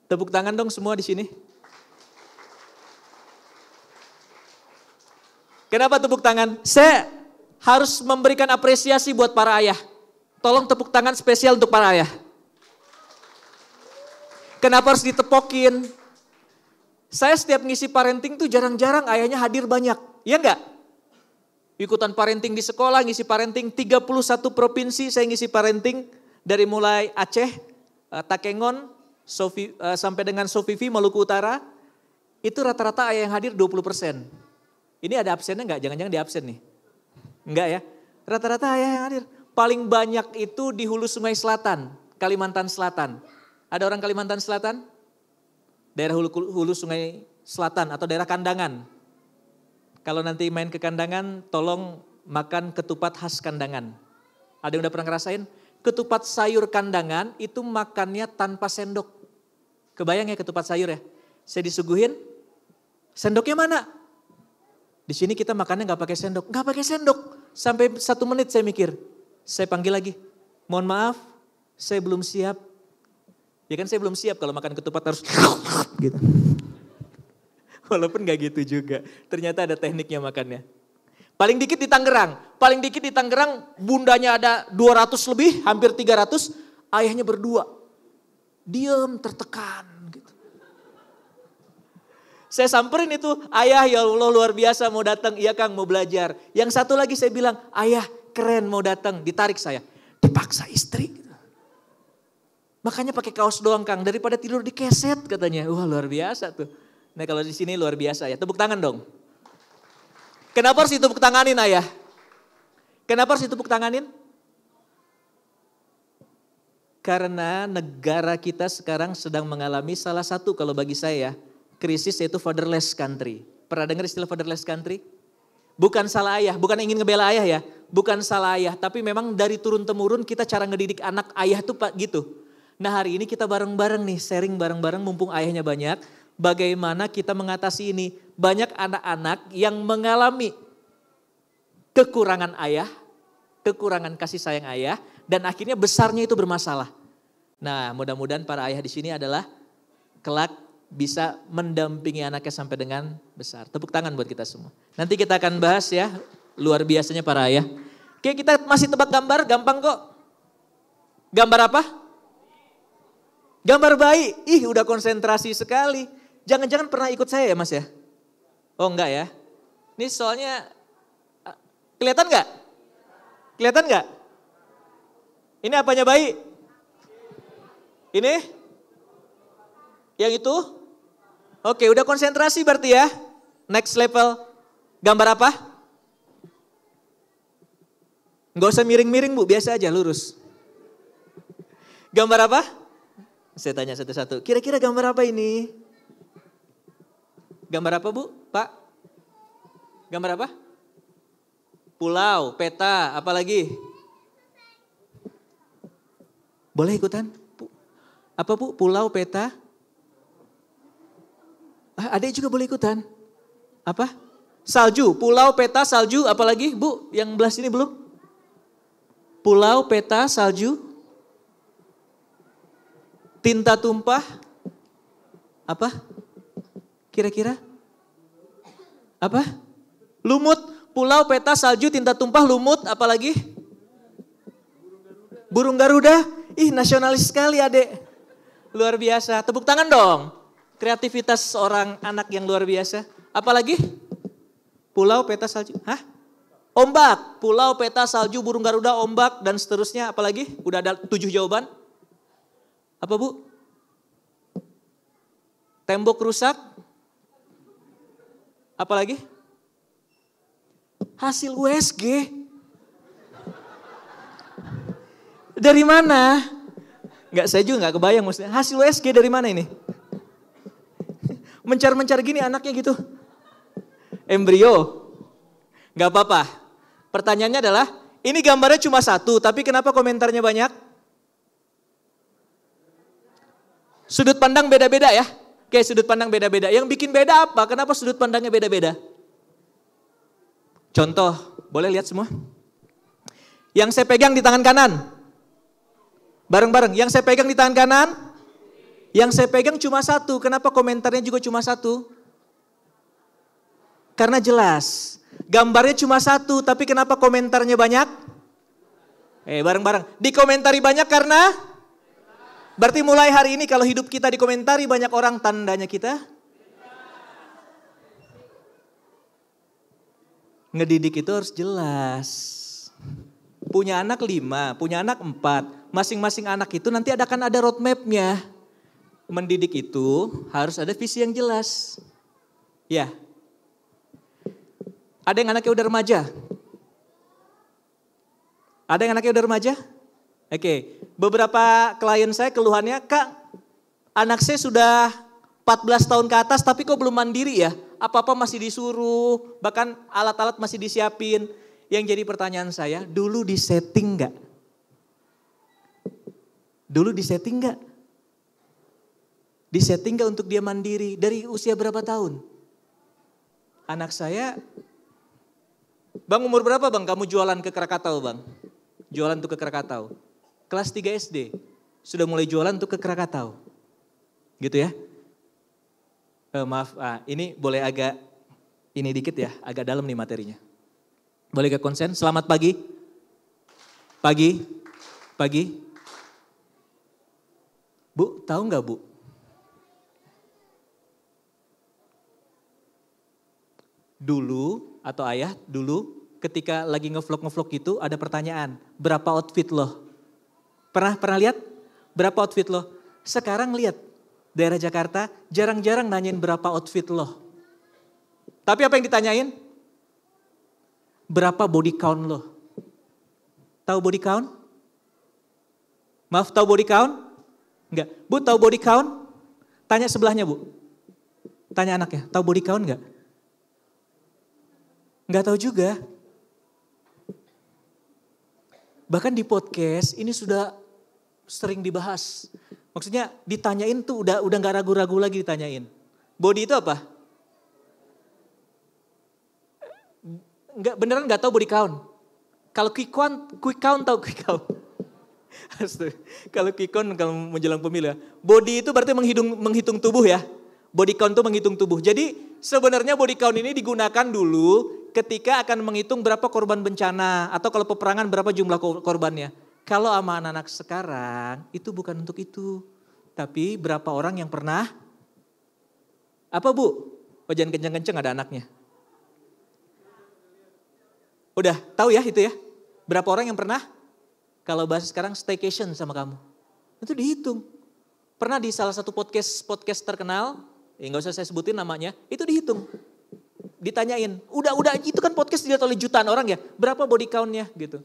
Tepuk tangan dong semua di sini. Kenapa tepuk tangan? Saya harus memberikan apresiasi buat para ayah. Tolong tepuk tangan spesial untuk para ayah. Kenapa harus ditepokin? Saya setiap ngisi parenting tuh jarang-jarang ayahnya hadir banyak. Iya enggak? Ikutan parenting di sekolah, ngisi parenting 31 provinsi saya ngisi parenting. Dari mulai Aceh, Takengon, sampai dengan Sofifi, Maluku Utara. Itu rata-rata ayah yang hadir 20%. Ini ada absennya enggak? Jangan-jangan di absen nih. Enggak ya? Rata-rata ayah yang hadir. Paling banyak itu di Hulu Sungai Selatan, Kalimantan Selatan. Ada orang Kalimantan Selatan? Daerah Hulu Sungai Selatan atau daerah Kandangan. Kalau nanti main ke Kandangan, tolong makan ketupat khas Kandangan. Ada yang udah pernah ngerasain? Ketupat sayur Kandangan itu makannya tanpa sendok. Kebayang ya ketupat sayur ya? Saya disuguhin, sendoknya mana? Di sini kita makannya gak pakai sendok. Gak pakai sendok. Sampai 1 menit saya mikir. Saya panggil lagi. Mohon maaf, saya belum siap. Ya kan saya belum siap kalau makan ketupat harus gitu. Walaupun gak gitu juga. Ternyata ada tekniknya makannya. Paling dikit di Tangerang bundanya ada 200 lebih, hampir 300. Ayahnya berdua. Diam, tertekan. Gitu. Saya samperin itu, ayah ya Allah luar biasa mau datang. Iya Kang mau belajar. Yang satu lagi saya bilang, ayah keren mau datang. Ditarik saya. Dipaksa istri. Makanya pakai kaos doang Kang, daripada tidur di keset katanya. Wah luar biasa tuh. Nah kalau di sini luar biasa ya, tepuk tangan dong. Kenapa harus ditepuk tanganin ayah? Kenapa harus ditepuk tanganin? Karena negara kita sekarang sedang mengalami salah satu kalau bagi saya, krisis yaitu fatherless country. Pernah dengar istilah fatherless country? Bukan salah ayah, bukan ingin ngebela ayah ya. Bukan salah ayah, tapi memang dari turun-temurun kita cara ngedidik anak ayah tuh gitu. Nah hari ini kita bareng-bareng nih, sharing bareng-bareng mumpung ayahnya banyak. Bagaimana kita mengatasi ini? Banyak anak-anak yang mengalami kekurangan ayah, kekurangan kasih sayang ayah, dan akhirnya besarnya itu bermasalah. Nah mudah-mudahan para ayah di sini adalah kelak bisa mendampingi anaknya sampai dengan besar. Tepuk tangan buat kita semua. Nanti kita akan bahas ya, luar biasanya para ayah. Oke kita masih tebak gambar, gampang kok. Gambar apa? Gambar bayi, udah konsentrasi sekali. Jangan-jangan pernah ikut saya ya mas ya? Oh enggak ya? Ini soalnya, kelihatan enggak? Kelihatan enggak? Ini apanya bayi? Ini? Yang itu? Oke udah konsentrasi berarti ya. Next level. Gambar apa? Enggak usah miring-miring bu, biasa aja lurus. Gambar apa? Saya tanya satu-satu. Kira-kira gambar apa ini? Gambar apa bu? Pak? Gambar apa? Pulau, peta, apa lagi? Boleh ikutan? Apa bu? Pulau, peta? Adik juga boleh ikutan. Apa? Salju, pulau, peta, salju, apa lagi bu? Yang belah sini belum? Pulau, peta, salju. Tinta tumpah. Apa? Kira-kira? Apa? Lumut, pulau, peta, salju, tinta tumpah, lumut, apalagi? Burung Garuda. Nasionalis sekali adek. Luar biasa. Tepuk tangan dong. Kreativitas seorang anak yang luar biasa. Apalagi? Pulau, peta, salju. Hah? Ombak, pulau, peta, salju, burung Garuda, ombak, dan seterusnya. Apalagi? Udah ada 7 jawaban. Apa bu? Tembok rusak. Apalagi? Hasil USG. Dari mana? Enggak, saya juga enggak kebayang maksudnya. Hasil USG dari mana ini? Mencar-mencar gini anaknya gitu. Embrio. Enggak apa-apa. Pertanyaannya adalah, ini gambarnya cuma satu, tapi kenapa komentarnya banyak? Sudut pandang beda-beda ya. Oke, sudut pandang beda-beda. Yang bikin beda apa? Kenapa sudut pandangnya beda-beda? Contoh, boleh lihat semua? Yang saya pegang di tangan kanan. Bareng-bareng, yang saya pegang di tangan kanan. Yang saya pegang cuma satu. Kenapa komentarnya juga cuma satu? Karena jelas. Gambarnya cuma satu, tapi kenapa komentarnya banyak? Bareng-bareng. Dikomentari banyak karena? Berarti mulai hari ini kalau hidup kita dikomentari banyak orang, tandanya kita? Ngedidik itu harus jelas. Punya anak 5, punya anak 4. Masing-masing anak itu nanti akan ada roadmap-nya. Mendidik itu harus ada visi yang jelas. Ya. Ada yang anaknya udah remaja? Ada yang anaknya udah remaja? Oke. Beberapa klien saya keluhannya, Kak, anak saya sudah 14 tahun ke atas tapi kok belum mandiri ya? Apa-apa masih disuruh, bahkan alat-alat masih disiapin. Yang jadi pertanyaan saya, dulu disetting nggak? Dulu disetting nggak? Disetting nggak untuk dia mandiri? Dari usia berapa tahun? Anak saya, Bang umur berapa bang kamu jualan ke Krakatau bang? Jualan untuk ke Krakatau. Kelas 3 SD, sudah mulai jualan untuk ke Krakatau. Gitu ya? Maaf, ini boleh agak, ini dikit ya, agak dalam nih materinya. Boleh gak konsen? Selamat pagi. Pagi. Bu, tahu gak Bu? Dulu, atau ayah dulu ketika lagi ngevlog gitu ada pertanyaan, berapa outfit lo? Pernah lihat? Berapa outfit lo? Sekarang lihat, daerah Jakarta jarang-jarang nanyain berapa outfit lo. Tapi apa yang ditanyain? Berapa body count lo? Tahu body count? Maaf, tahu body count? Enggak. Bu, tahu body count? Tanya sebelahnya Bu. Tanya anaknya, tahu body count enggak? Enggak tahu juga. Bahkan di podcast ini sudah sering dibahas. Maksudnya ditanyain tuh udah gak ragu-ragu lagi ditanyain. Body itu apa? Enggak, beneran gak tahu body count. Kalau quick count tahu quick count. Kalau quick count kalau menjelang pemilu ya. Body itu berarti menghitung tubuh ya. Body count itu menghitung tubuh. Jadi sebenarnya body count ini digunakan dulu ketika akan menghitung berapa korban bencana. Atau kalau peperangan berapa jumlah korbannya. Kalau sama anak-anak sekarang itu bukan untuk itu. Tapi berapa orang yang pernah. Apa Bu? Oh jangan kenceng-kenceng ada anaknya. Udah tahu ya itu ya? Berapa orang yang pernah? Kalau bahasa sekarang staycation sama kamu. Itu dihitung. Pernah di salah satu podcast terkenal, nggak usah saya sebutin namanya, itu dihitung. Ditanyain, udah itu kan podcast dilihat oleh jutaan orang ya, berapa body count-nya gitu.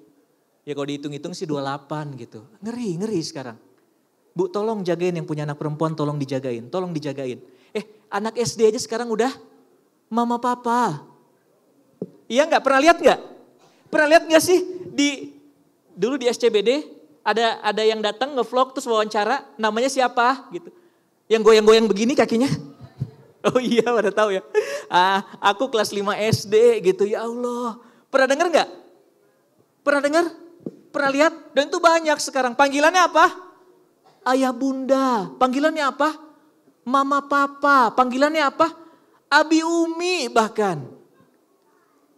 Ya kalau dihitung-hitung sih 28 gitu. Ngeri sekarang. Bu tolong jagain yang punya anak perempuan, tolong dijagain. Anak SD aja sekarang udah mama papa. Iya nggak? Pernah lihat nggak? Pernah lihat nggak sih dulu di SCBD ada yang datang ngevlog terus wawancara, namanya siapa gitu. Yang goyang-goyang begini kakinya. Oh iya pada tahu ya. Aku kelas 5 SD gitu, ya Allah. Pernah dengar nggak? Pernah dengar? Pernah lihat? Dan itu banyak sekarang. Panggilannya apa? Ayah bunda. Panggilannya apa? Mama papa. Panggilannya apa? Abi umi bahkan.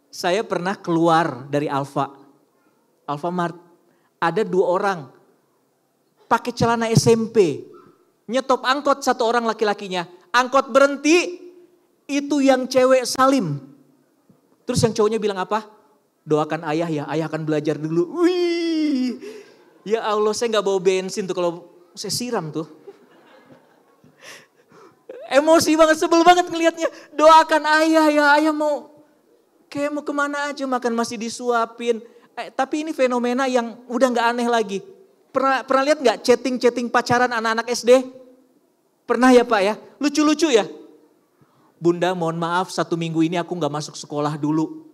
Saya pernah keluar dari Alfamart. Ada 2 orang pakai celana SMP. Nyetop angkot 1 orang laki-lakinya. Angkot berhenti, itu yang cewek salim. Terus yang cowoknya bilang apa? Doakan ayah ya, ayah akan belajar dulu. Wih, ya Allah saya gak bawa bensin tuh kalau saya siram tuh. Emosi banget, sebel banget ngelihatnya. Doakan ayah ya, ayah mau Kayak mau kemana aja makan masih disuapin. Tapi ini fenomena yang udah gak aneh lagi. Pernah lihat gak chatting pacaran anak-anak SD? Pernah ya Pak ya? Lucu-lucu ya? Bunda mohon maaf 1 minggu ini aku gak masuk sekolah dulu.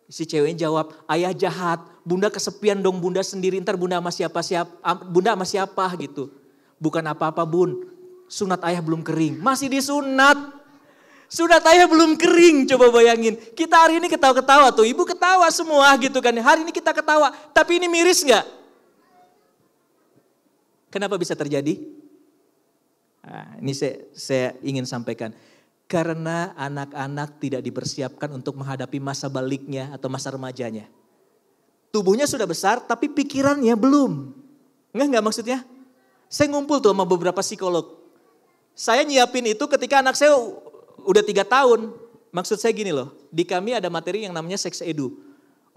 Si ceweknya jawab, ayah jahat. Bunda kesepian dong, bunda sendiri. Ntar bunda sama siapa gitu. Bukan apa-apa bun, sunat ayah belum kering. Masih disunat. Sunat ayah belum kering, coba bayangin. Kita hari ini ketawa-ketawa tuh, ibu ketawa semua gitu kan. Hari ini kita ketawa, tapi ini miris gak? Kenapa bisa terjadi? Nah, ini saya ingin sampaikan. Karena anak-anak tidak dipersiapkan untuk menghadapi masa baliknya atau masa remajanya. Tubuhnya sudah besar tapi pikirannya belum. Enggak maksudnya? Saya ngumpul tuh sama beberapa psikolog. Saya nyiapin itu ketika anak saya udah 3 tahun. Maksud saya gini loh, di kami ada materi yang namanya sex edu.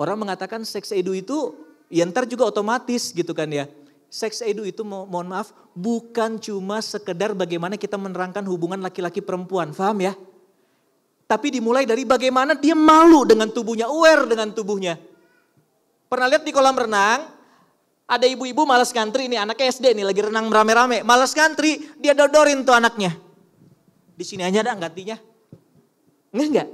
Orang mengatakan sex edu itu ya ntar juga otomatis gitu kan ya. Sex edu itu mohon maaf bukan cuma sekedar bagaimana kita menerangkan hubungan laki-laki perempuan, paham ya? Tapi dimulai dari bagaimana dia malu dengan tubuhnya, aware dengan tubuhnya. Pernah lihat di kolam renang, ada ibu-ibu malas ngantri, ini anaknya SD nih lagi renang rame-rame, malas ngantri, dia dodorin tuh anaknya. Di sini aja ada gantinya. Enggak.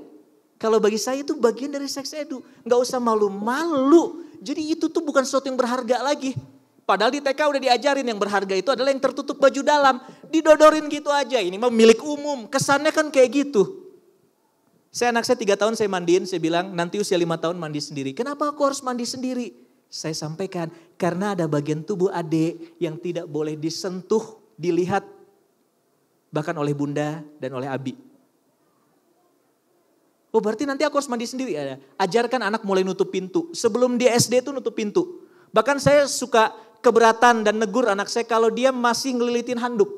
Kalau bagi saya itu bagian dari sex edu, enggak usah malu-malu. Jadi itu tuh bukan sesuatu yang berharga lagi. Padahal di TK udah diajarin yang berharga itu adalah yang tertutup baju dalam. Didodorin gitu aja, ini mah milik umum. Kesannya kan kayak gitu. Anak saya 3 tahun saya mandiin, saya bilang nanti usia 5 tahun mandi sendiri. Kenapa aku harus mandi sendiri? Saya sampaikan, karena ada bagian tubuh adik yang tidak boleh disentuh, dilihat. Bahkan oleh bunda dan oleh abi. Oh berarti nanti aku harus mandi sendiri. Ajarkan anak mulai nutup pintu. Sebelum dia SD itu nutup pintu. Bahkan saya suka keberatan dan negur anak saya kalau dia masih ngelilitin handuk.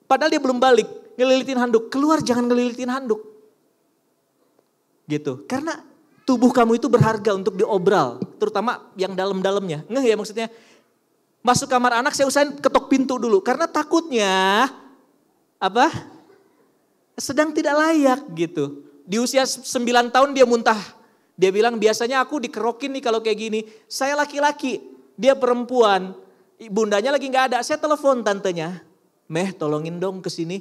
Padahal dia belum balik, ngelilitin handuk. Keluar jangan ngelilitin handuk. Gitu. Karena tubuh kamu itu berharga untuk diobral. Terutama yang dalam-dalamnya. Nggak ya maksudnya. Masuk kamar anak saya usahain ketok pintu dulu. Karena takutnya sedang tidak layak gitu. Di usia 9 tahun dia muntah. Dia bilang biasanya aku dikerokin nih kalau kayak gini. Saya laki-laki, dia perempuan. Bundanya lagi gak ada, saya telepon tantenya. Meh tolongin dong kesini.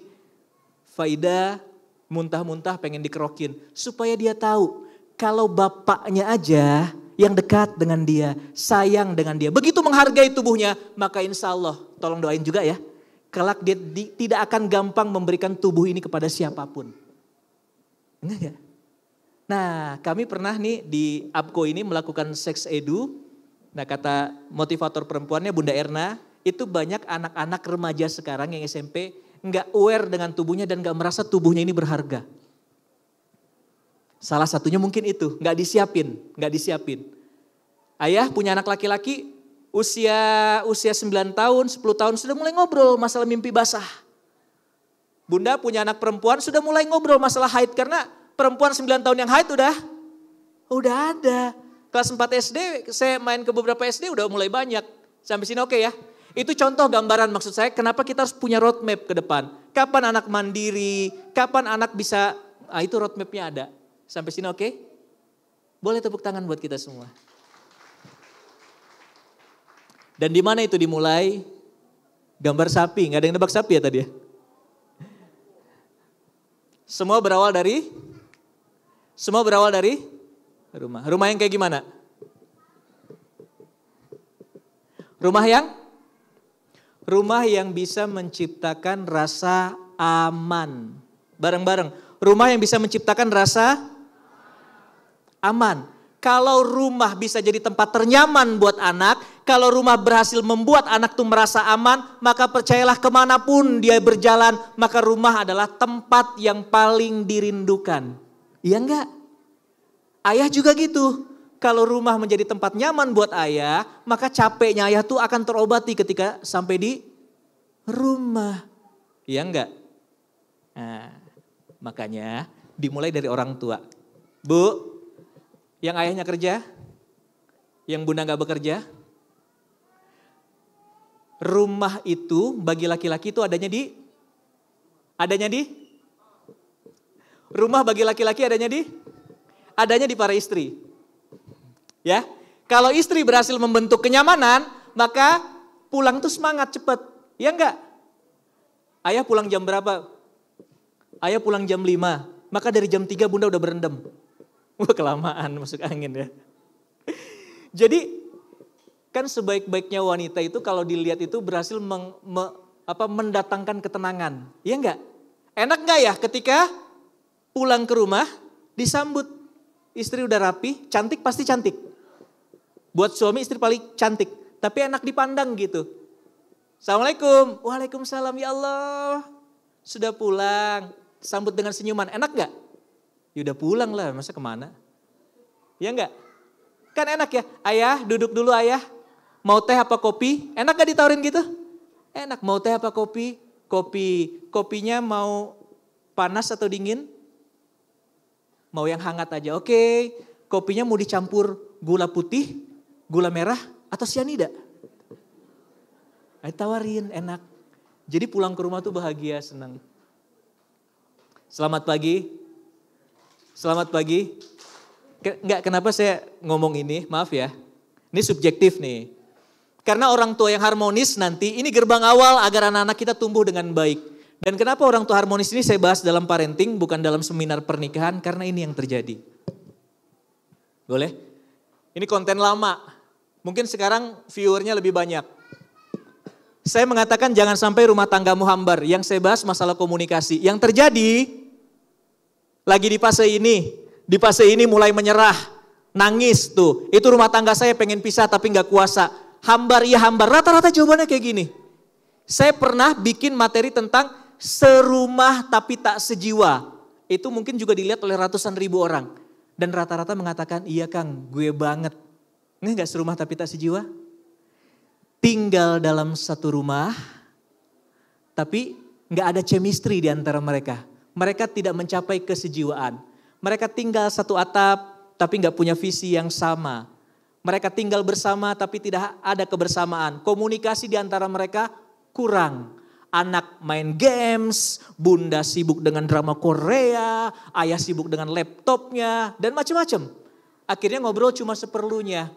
Faida muntah-muntah pengen dikerokin. Supaya dia tahu kalau bapaknya aja yang dekat dengan dia, sayang dengan dia. Begitu menghargai tubuhnya, maka insya Allah, tolong doain juga ya. Kelak dia tidak akan gampang memberikan tubuh ini kepada siapapun. Enggak ya? Nah kami pernah nih di APKO ini melakukan sex edu. Nah kata motivator perempuannya Bunda Erna, itu banyak anak-anak remaja sekarang yang SMP nggak aware dengan tubuhnya dan nggak merasa tubuhnya ini berharga. Salah satunya mungkin itu, nggak disiapin. Ayah punya anak laki-laki usia 9 tahun, 10 tahun sudah mulai ngobrol masalah mimpi basah. Bunda punya anak perempuan sudah mulai ngobrol masalah haid karena perempuan 9 tahun yang haid udah ada. Kelas 4 SD saya main ke beberapa SD udah mulai banyak. Sampai sini oke ya. Itu contoh gambaran maksud saya kenapa kita harus punya roadmap ke depan. Kapan anak mandiri, kapan anak bisa, itu roadmapnya ada. Sampai sini oke? Boleh tepuk tangan buat kita semua. Dan di mana itu dimulai? Gambar sapi, gak ada yang nebak sapi ya tadi ya? Semua berawal dari rumah. Rumah yang kayak gimana? Rumah yang bisa menciptakan rasa aman. Bareng-bareng. Rumah yang bisa menciptakan rasa aman. Kalau rumah bisa jadi tempat ternyaman buat anak, kalau rumah berhasil membuat anak tuh merasa aman, maka percayalah kemanapun dia berjalan, maka rumah adalah tempat yang paling dirindukan. Iya enggak? Ayah juga gitu. Kalau rumah menjadi tempat nyaman buat ayah, maka capeknya ayah tuh akan terobati ketika sampai di rumah. Iya enggak? Nah, makanya dimulai dari orang tua. Bu, yang ayahnya kerja, yang bunda gak bekerja. Rumah itu bagi laki-laki itu adanya di rumah bagi laki-laki adanya adanya di para istri. Ya, kalau istri berhasil membentuk kenyamanan, maka pulang tuh semangat cepet. Ya enggak? Ayah pulang jam berapa? Ayah pulang jam 5, maka dari jam 3 bunda udah berendam. Wah, kelamaan masuk angin ya. Jadi kan sebaik-baiknya wanita itu kalau dilihat itu berhasil mendatangkan ketenangan. Iya enggak? Enak enggak ya ketika pulang ke rumah disambut. Istri udah rapi, cantik pasti cantik. Buat suami istri paling cantik, tapi enak dipandang gitu. Assalamualaikum, waalaikumsalam ya Allah. Sudah pulang, sambut dengan senyuman, enak enggak? Ya udah pulang lah, masa kemana? Ya enggak? Kan enak ya, ayah duduk dulu ayah. Mau teh apa kopi? Enak gak ditawarin gitu? Enak, mau teh apa kopi? Kopinya mau panas atau dingin? Mau yang hangat aja, oke. Kopinya mau dicampur gula putih, gula merah, atau cyanida? Tawarin, enak. Jadi pulang ke rumah tuh bahagia, senang. Selamat pagi. Selamat pagi. Enggak, kenapa saya ngomong ini? Maaf ya. Ini subjektif nih. Karena orang tua yang harmonis nanti, ini gerbang awal agar anak-anak kita tumbuh dengan baik. Dan kenapa orang tua harmonis ini saya bahas dalam parenting, bukan dalam seminar pernikahan, karena ini yang terjadi. Boleh? Ini konten lama. Mungkin sekarang viewernya lebih banyak. Saya mengatakan jangan sampai rumah tanggamu hambar. Yang saya bahas masalah komunikasi. Yang terjadi, lagi di fase ini. Di fase ini mulai menyerah. Nangis tuh. Itu rumah tangga saya pengen pisah tapi gak kuasa. Hambar, iya hambar. Rata-rata jawabannya kayak gini. Saya pernah bikin materi tentang serumah tapi tak sejiwa. Itu mungkin juga dilihat oleh ratusan ribu orang. Dan rata-rata mengatakan, iya Kang, gue banget. Ini gak serumah tapi tak sejiwa? Tinggal dalam satu rumah, tapi gak ada chemistry di antara mereka. Mereka tidak mencapai kesejiwaan. Mereka tinggal satu atap, tapi gak punya visi yang sama. Mereka tinggal bersama, tapi tidak ada kebersamaan. Komunikasi di antara mereka kurang. Anak main games, bunda sibuk dengan drama Korea, ayah sibuk dengan laptopnya, dan macam-macam. Akhirnya ngobrol cuma seperlunya.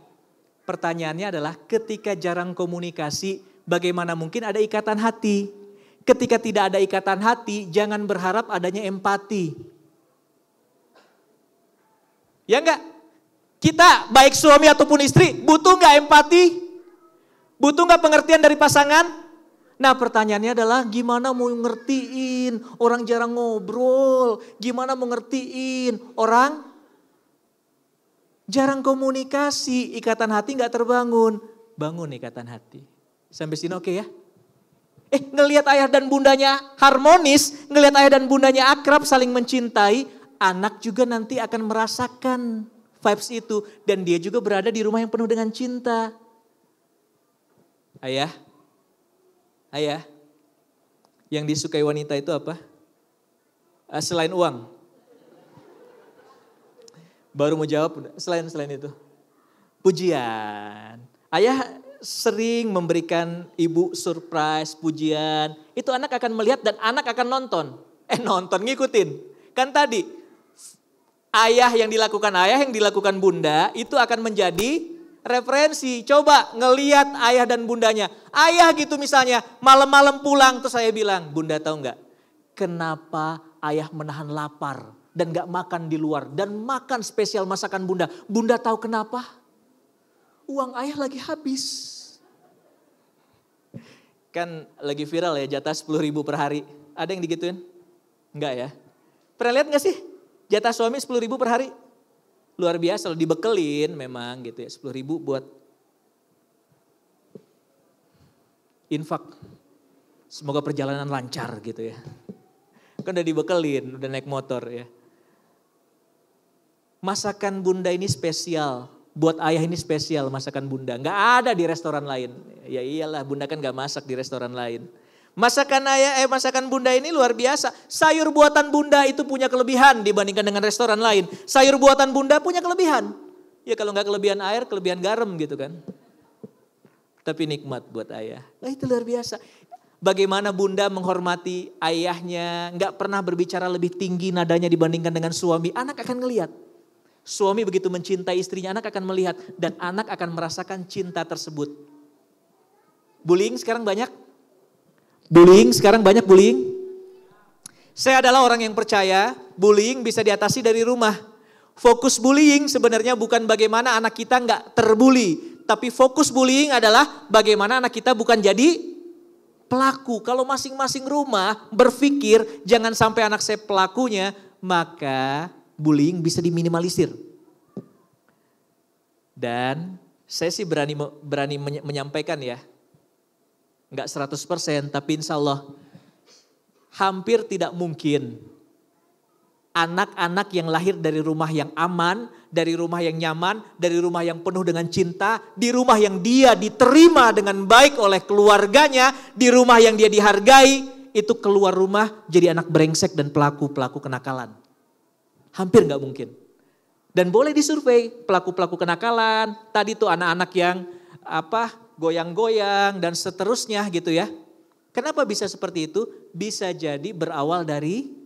Pertanyaannya adalah ketika jarang komunikasi, bagaimana mungkin ada ikatan hati? Ketika tidak ada ikatan hati, jangan berharap adanya empati. Ya enggak? Kita baik suami ataupun istri, butuh enggak empati? Butuh enggak pengertian dari pasangan? Nah pertanyaannya adalah gimana mau ngertiin orang jarang ngobrol, gimana mau ngertiin orang jarang komunikasi, ikatan hati gak terbangun. Bangun ikatan hati. Sampai sini oke ya? Ngelihat ayah dan bundanya harmonis, ngelihat ayah dan bundanya akrab, saling mencintai, anak juga nanti akan merasakan vibes itu. Dan dia juga berada di rumah yang penuh dengan cinta. Ayah, yang disukai wanita itu apa? Selain uang. Baru mau jawab, selain itu. Pujian. Ayah sering memberikan ibu surprise, pujian. Itu anak akan melihat dan anak akan nonton. Ngikutin. Kan tadi, ayah yang dilakukan bunda, itu akan menjadi referensi. Coba ngeliat ayah dan bundanya. Ayah gitu misalnya, malam-malam pulang, terus saya bilang, bunda tahu nggak? Kenapa ayah menahan lapar? Dan gak makan di luar. Dan makan spesial masakan bunda. Bunda tahu kenapa? Uang ayah lagi habis. Kan lagi viral ya jatah 10.000 per hari. Ada yang digituin? Enggak ya? Pernah lihat gak sih? Jatah suami 10.000 per hari? Luar biasa loh, dibekelin memang gitu ya. 10.000 buat infak. Semoga perjalanan lancar gitu ya. Kan udah dibekelin, udah naik motor ya. Masakan bunda ini spesial. Buat ayah ini spesial masakan bunda. Gak ada di restoran lain. Ya iyalah bunda kan gak masak di restoran lain. Masakan bunda ini luar biasa. Sayur buatan bunda itu punya kelebihan dibandingkan dengan restoran lain. Sayur buatan bunda punya kelebihan. Ya kalau gak kelebihan air, kelebihan garam gitu kan. Tapi nikmat buat ayah. Nah itu luar biasa. Bagaimana bunda menghormati ayahnya. Gak pernah berbicara lebih tinggi nadanya dibandingkan dengan suami. Anak akan ngelihat. Suami begitu mencintai istrinya, anak akan melihat dan anak akan merasakan cinta tersebut. Bullying sekarang banyak? Bullying sekarang banyak bullying? Saya adalah orang yang percaya bullying bisa diatasi dari rumah. Fokus bullying sebenarnya bukan bagaimana anak kita nggak terbully. Tapi fokus bullying adalah bagaimana anak kita bukan jadi pelaku. Kalau masing-masing rumah berpikir jangan sampai anak saya pelakunya, maka bullying bisa diminimalisir. Dan saya sih berani menyampaikan ya, nggak 100% tapi insya Allah hampir tidak mungkin anak-anak yang lahir dari rumah yang aman, dari rumah yang nyaman, dari rumah yang penuh dengan cinta, di rumah yang dia diterima dengan baik oleh keluarganya, di rumah yang dia dihargai, itu keluar rumah jadi anak brengsek dan pelaku-pelaku kenakalan. Hampir nggak mungkin. Dan boleh disurvei pelaku-pelaku kenakalan, tadi tuh anak-anak yang goyang-goyang dan seterusnya gitu ya. Kenapa bisa seperti itu? Bisa jadi berawal dari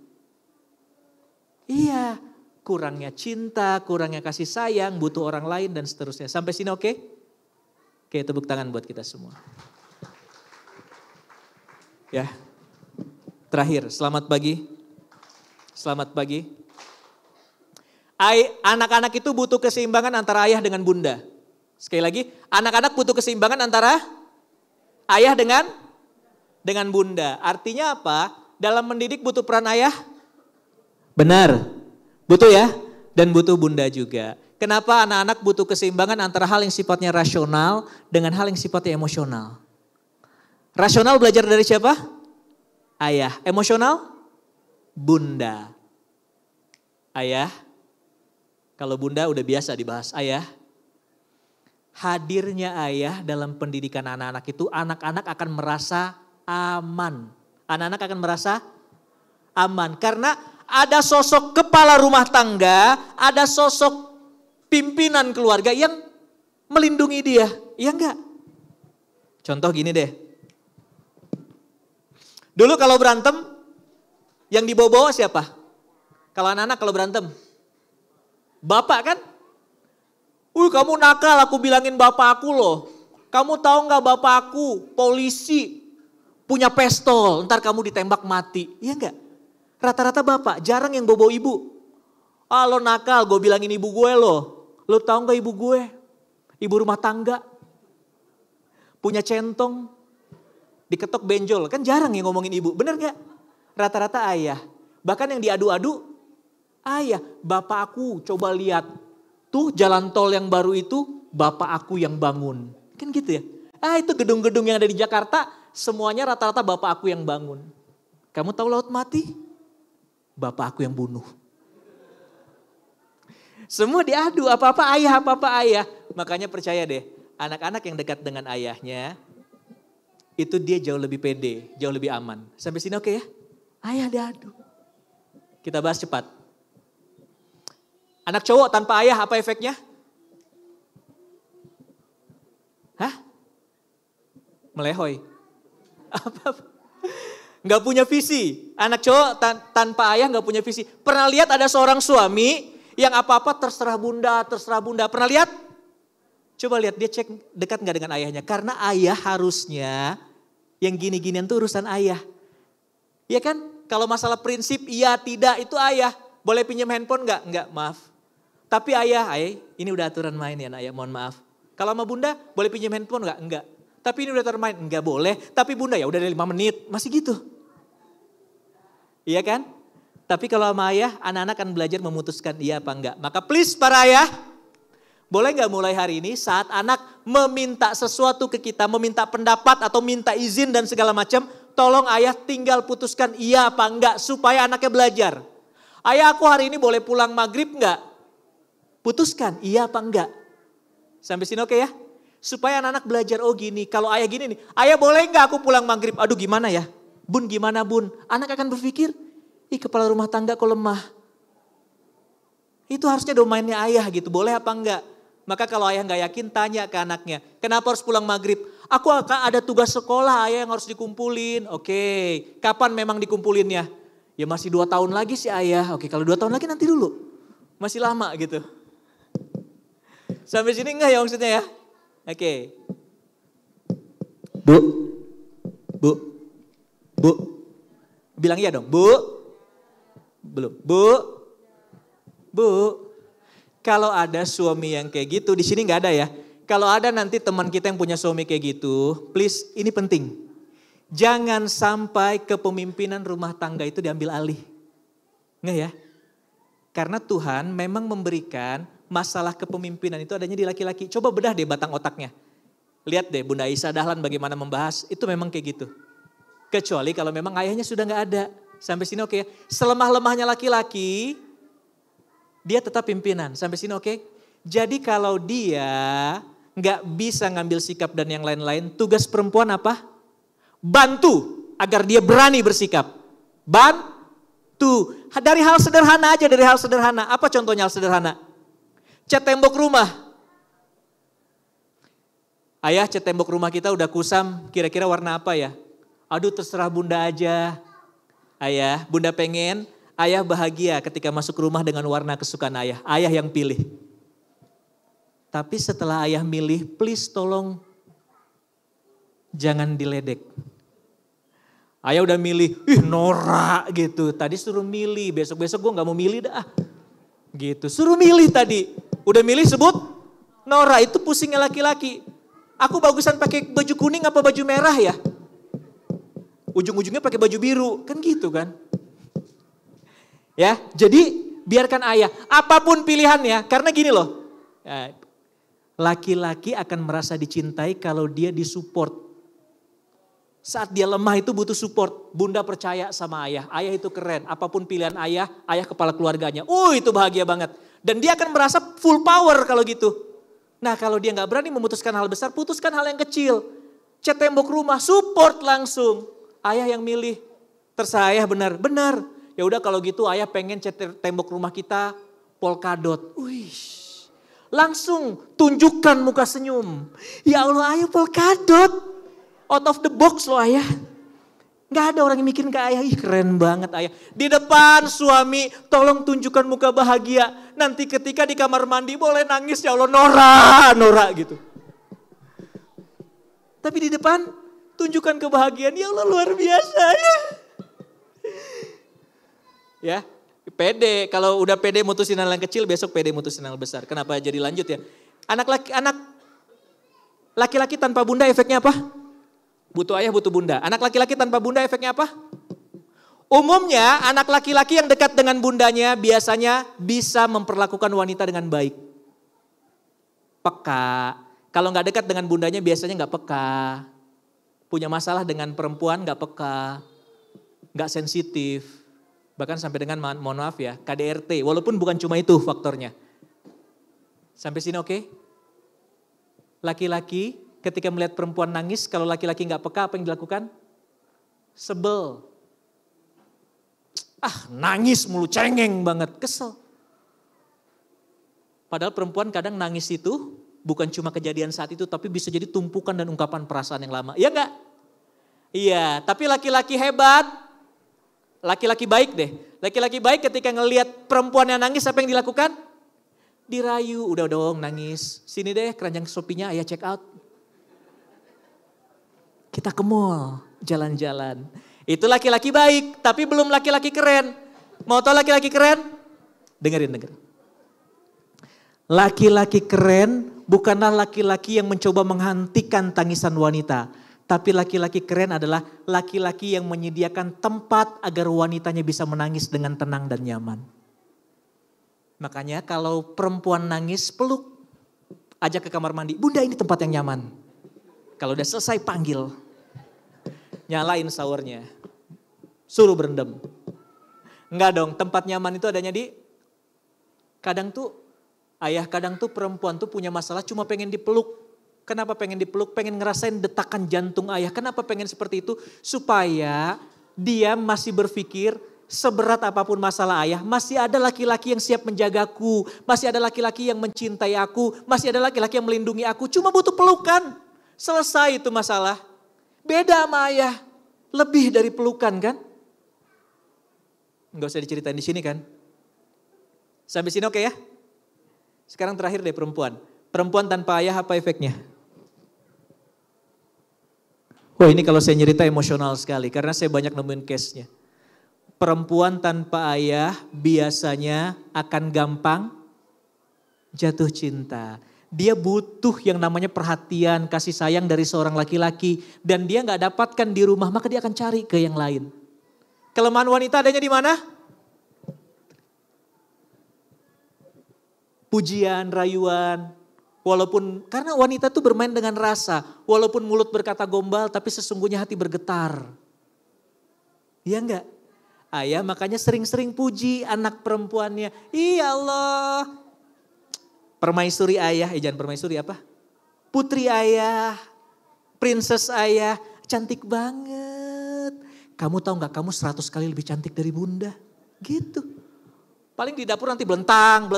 kurangnya cinta, kurangnya kasih sayang, butuh orang lain dan seterusnya. Sampai sini oke? Oke, tepuk tangan buat kita semua. Ya. Terakhir, selamat pagi. Selamat pagi. Anak-anak itu butuh keseimbangan antara ayah dengan bunda. Sekali lagi, anak-anak butuh keseimbangan antara ayah dengan bunda. Artinya apa? Dalam mendidik butuh peran ayah? Benar, butuh ya, dan butuh bunda juga. Kenapa anak-anak butuh keseimbangan antara hal yang sifatnya rasional dengan hal yang sifatnya emosional? Rasional belajar dari siapa? Ayah. Emosional? Bunda. Ayah. Kalau bunda udah biasa dibahas. Ayah. Hadirnya ayah dalam pendidikan anak-anak itu, anak-anak akan merasa aman. Anak-anak akan merasa aman karena ada sosok kepala rumah tangga, ada sosok pimpinan keluarga yang melindungi dia. Iya enggak? Contoh gini deh. Dulu kalau berantem, yang dibawa-bawa siapa? Kalau anak-anak kalau berantem? Bapak kan? Kamu nakal, aku bilangin bapak aku loh. Kamu tahu nggak bapak aku polisi, punya pistol, ntar kamu ditembak mati. Iya enggak? Rata-rata bapak, jarang yang bawa ibu. Lo nakal, gue bilangin ibu gue loh. Lo tahu gak ibu gue? Ibu rumah tangga. Punya centong. Diketok benjol. Kan jarang yang ngomongin ibu, bener gak? Rata-rata ayah. Bahkan yang diadu-adu, ayah. Bapak aku coba lihat. Tuh jalan tol yang baru itu, bapak aku yang bangun. Kan gitu ya? Itu gedung-gedung yang ada di Jakarta, semuanya rata-rata bapak aku yang bangun. Kamu tahu Laut Mati? Bapak aku yang bunuh. Semua diadu, apa-apa ayah. Makanya percaya deh, anak-anak yang dekat dengan ayahnya, itu dia jauh lebih pede, jauh lebih aman. Sampai sini oke ya? Ayah diadu. Kita bahas cepat. Anak cowok tanpa ayah apa efeknya? Melehoy. Apa? Gak punya visi. Anak cowok tanpa ayah gak punya visi. Pernah lihat ada seorang suami yang apa-apa terserah bunda. Pernah lihat? Coba lihat dia cek dekat gak dengan ayahnya. Karena ayah harusnya yang gini-ginian tuh urusan ayah. Iya kan? Kalau masalah prinsip iya tidak itu ayah. Boleh pinjam handphone gak? Enggak, maaf. Tapi ayah, ini udah aturan main ya ayah, mohon maaf. Kalau sama bunda boleh pinjam handphone gak? Enggak. Tapi ini udah aturan main, enggak boleh. Tapi bunda ya udah dari 5 menit, masih gitu. Iya kan? Tapi kalau sama ayah, anak-anak akan belajar memutuskan iya apa enggak. Maka please para ayah, boleh enggak mulai hari ini saat anak meminta sesuatu ke kita, meminta pendapat atau minta izin dan segala macam, tolong ayah tinggal putuskan iya apa enggak supaya anaknya belajar. Ayah aku hari ini boleh pulang maghrib enggak? Putuskan iya apa enggak. Sampai sini oke ya? Supaya anak-anak belajar, oh gini, kalau ayah gini nih, ayah boleh enggak aku pulang maghrib? Aduh gimana ya? Bun gimana bun? Anak akan berpikir, kepala rumah tangga kok lemah. Itu harusnya domainnya ayah gitu, boleh apa enggak? Maka kalau ayah enggak yakin tanya ke anaknya, kenapa harus pulang maghrib? Aku akan ada tugas sekolah ayah yang harus dikumpulin. Oke, kapan memang dikumpulinnya? Ya masih 2 tahun lagi sih ayah. Oke, kalau 2 tahun lagi nanti dulu. Masih lama gitu. Sampai sini enggak ya maksudnya ya? Oke. Bu. Bu. Bu. Bilang iya dong. Bu. Belum. Bu. Bu. Kalau ada suami yang kayak gitu, di sini nggak ada ya. Kalau ada nanti teman kita yang punya suami kayak gitu, please ini penting. Jangan sampai kepemimpinan rumah tangga itu diambil alih. Nggak ya? Karena Tuhan memang memberikan masalah kepemimpinan itu adanya di laki-laki. Coba bedah deh batang otaknya. Lihat deh Bunda Isa Dahlan bagaimana membahas, itu memang kayak gitu. Kecuali kalau memang ayahnya sudah nggak ada. Sampai sini oke ya. Selemah-lemahnya laki-laki, dia tetap pimpinan. Sampai sini oke. Jadi kalau dia nggak bisa ngambil sikap dan yang lain-lain, tugas perempuan apa? Bantu agar dia berani bersikap. Bantu. Dari hal sederhana aja, dari hal sederhana. Apa contohnya hal sederhana? Cat tembok rumah. Ayah, cat tembok rumah kita udah kusam, kira-kira warna apa ya? Aduh terserah Bunda aja. Ayah, Bunda pengen ayah bahagia ketika masuk rumah dengan warna kesukaan ayah. Ayah yang pilih. Tapi setelah ayah milih, please tolong jangan diledek. Ayah udah milih, norak gitu. Tadi suruh milih, besok-besok gue gak mau milih dah. Gitu, suruh milih tadi. Udah milih sebut norak, itu pusingnya laki-laki. Aku bagusan pakai baju kuning apa baju merah ya? Ujung-ujungnya pakai baju biru, kan gitu kan. Ya, jadi biarkan ayah, apapun pilihannya, karena gini loh. Laki-laki akan merasa dicintai kalau dia disupport. Saat dia lemah itu butuh support. Bunda percaya sama ayah. Ayah itu keren. Apapun pilihan ayah, ayah kepala keluarganya. Itu bahagia banget. Dan dia akan merasa full power kalau gitu. Nah kalau dia gak berani memutuskan hal besar, putuskan hal yang kecil. Cat tembok rumah, support langsung. Ayah yang milih. Terserah ayah benar. Benar. Ya udah kalau gitu ayah pengen cat tembok rumah kita polkadot. Langsung tunjukkan muka senyum. Ya Allah ayah polkadot. Out of the box loh ayah. Gak ada orang yang mikirin ke ayah. Ih keren banget ayah. Di depan suami tolong tunjukkan muka bahagia. Nanti ketika di kamar mandi boleh nangis ya Allah norak gitu. Tapi di depan tunjukkan kebahagiaan. Ya Allah luar biasa ya. Ya pede. Kalau udah pede mutusin hal yang kecil besok pede mutusin hal besar. Kenapa jadi lanjut ya. Anak laki-laki tanpa bunda efeknya apa? Butuh ayah, butuh bunda. Anak laki-laki tanpa bunda efeknya apa? Umumnya anak laki-laki yang dekat dengan bundanya biasanya bisa memperlakukan wanita dengan baik. Peka. Kalau gak dekat dengan bundanya biasanya gak peka. Punya masalah dengan perempuan gak peka. Gak sensitif. Bahkan sampai dengan mohon maaf ya KDRT. Walaupun bukan cuma itu faktornya. Sampai sini oke? Laki-laki ketika melihat perempuan nangis, kalau laki-laki gak peka apa yang dilakukan? Sebel. Nangis mulu, cengeng banget, kesel. Padahal perempuan kadang nangis itu bukan cuma kejadian saat itu, tapi bisa jadi tumpukan dan ungkapan perasaan yang lama. Iya gak? Iya, tapi laki-laki hebat, laki-laki baik deh. Laki-laki baik ketika ngelihat perempuan yang nangis apa yang dilakukan? Dirayu, udah dong nangis. Sini deh keranjang Shopee-nya ayah check out. Kita ke mall, jalan-jalan. Itu laki-laki baik, tapi belum laki-laki keren. Mau tahu laki-laki keren? Dengerin. Laki-laki keren bukanlah laki-laki yang mencoba menghentikan tangisan wanita. Tapi laki-laki keren adalah laki-laki yang menyediakan tempat agar wanitanya bisa menangis dengan tenang dan nyaman. Makanya kalau perempuan nangis, peluk. Ajak ke kamar mandi, bunda ini tempat yang nyaman. Kalau udah selesai panggil. Nyalain showernya. Suruh berendam. Enggak dong, tempat nyaman itu adanya di... Kadang tuh perempuan tuh punya masalah cuma pengen dipeluk. Kenapa pengen dipeluk? Pengen ngerasain detakan jantung ayah. Kenapa pengen seperti itu? Supaya dia masih berpikir seberat apapun masalah ayah. Masih ada laki-laki yang siap menjagaku. Masih ada laki-laki yang mencintai aku. Masih ada laki-laki yang melindungi aku. Cuma butuh pelukan. Selesai itu masalah. Beda sama ayah. Lebih dari pelukan kan? Enggak usah diceritain di sini kan? Sampai sini oke ya? Sekarang terakhir deh perempuan. Perempuan tanpa ayah apa efeknya? Wah, ini kalau saya cerita emosional sekali karena saya banyak nemuin case-nya. Perempuan tanpa ayah biasanya akan gampang jatuh cinta. Dia butuh yang namanya perhatian, kasih sayang dari seorang laki-laki. Dan dia gak dapatkan di rumah, maka dia akan cari ke yang lain. Kelemahan wanita adanya di mana? Pujian, rayuan. Walaupun, karena wanita tuh bermain dengan rasa. Walaupun mulut berkata gombal, tapi sesungguhnya hati bergetar. Iya enggak? Ayah makanya sering-sering puji anak perempuannya. Ya Allah. Permaisuri ayah, jangan permaisuri apa? Putri ayah, princess ayah, cantik banget. Kamu tahu nggak, kamu 100 kali lebih cantik dari bunda. Gitu. Paling di dapur nanti belentang,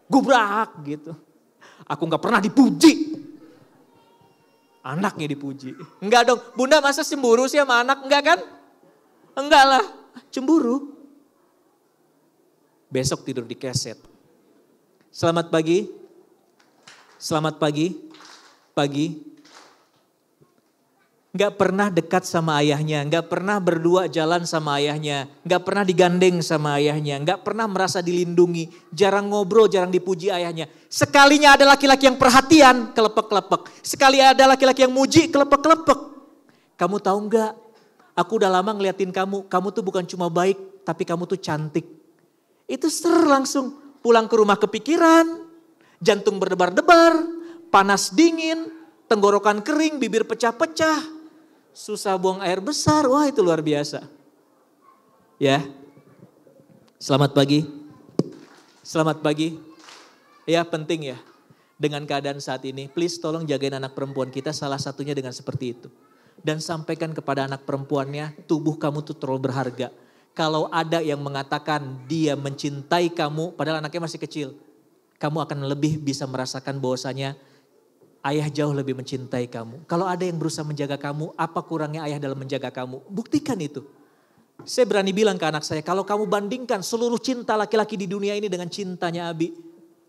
gubrak gitu. Aku nggak pernah dipuji. Anaknya dipuji. Enggak dong, bunda masa cemburu sih sama anak? Enggak kan? Enggak lah, cemburu. Besok tidur di keset. Selamat pagi. Selamat pagi. Pagi. Gak pernah dekat sama ayahnya, gak pernah berdua jalan sama ayahnya, gak pernah digandeng sama ayahnya, gak pernah merasa dilindungi, jarang ngobrol, jarang dipuji ayahnya. Sekalinya ada laki-laki yang perhatian, kelepek-kelepek. Sekali ada laki-laki yang muji, kelepek-kelepek. Kamu tahu gak, aku udah lama ngeliatin kamu tuh bukan cuma baik, tapi kamu tuh cantik. Itu langsung pulang ke rumah kepikiran, jantung berdebar-debar, panas dingin, tenggorokan kering, bibir pecah-pecah. Susah buang air besar, wah itu luar biasa. Ya, selamat pagi. Selamat pagi. Ya penting ya, dengan keadaan saat ini, please tolong jagain anak perempuan kita, salah satunya dengan seperti itu. Dan sampaikan kepada anak perempuannya, tubuh kamu tuh terlalu berharga. Kalau ada yang mengatakan dia mencintai kamu, padahal anaknya masih kecil, kamu akan lebih bisa merasakan bahwasanya ayah jauh lebih mencintai kamu. Kalau ada yang berusaha menjaga kamu, apa kurangnya ayah dalam menjaga kamu? Buktikan itu. Saya berani bilang ke anak saya, kalau kamu bandingkan seluruh cinta laki-laki di dunia ini dengan cintanya Abi,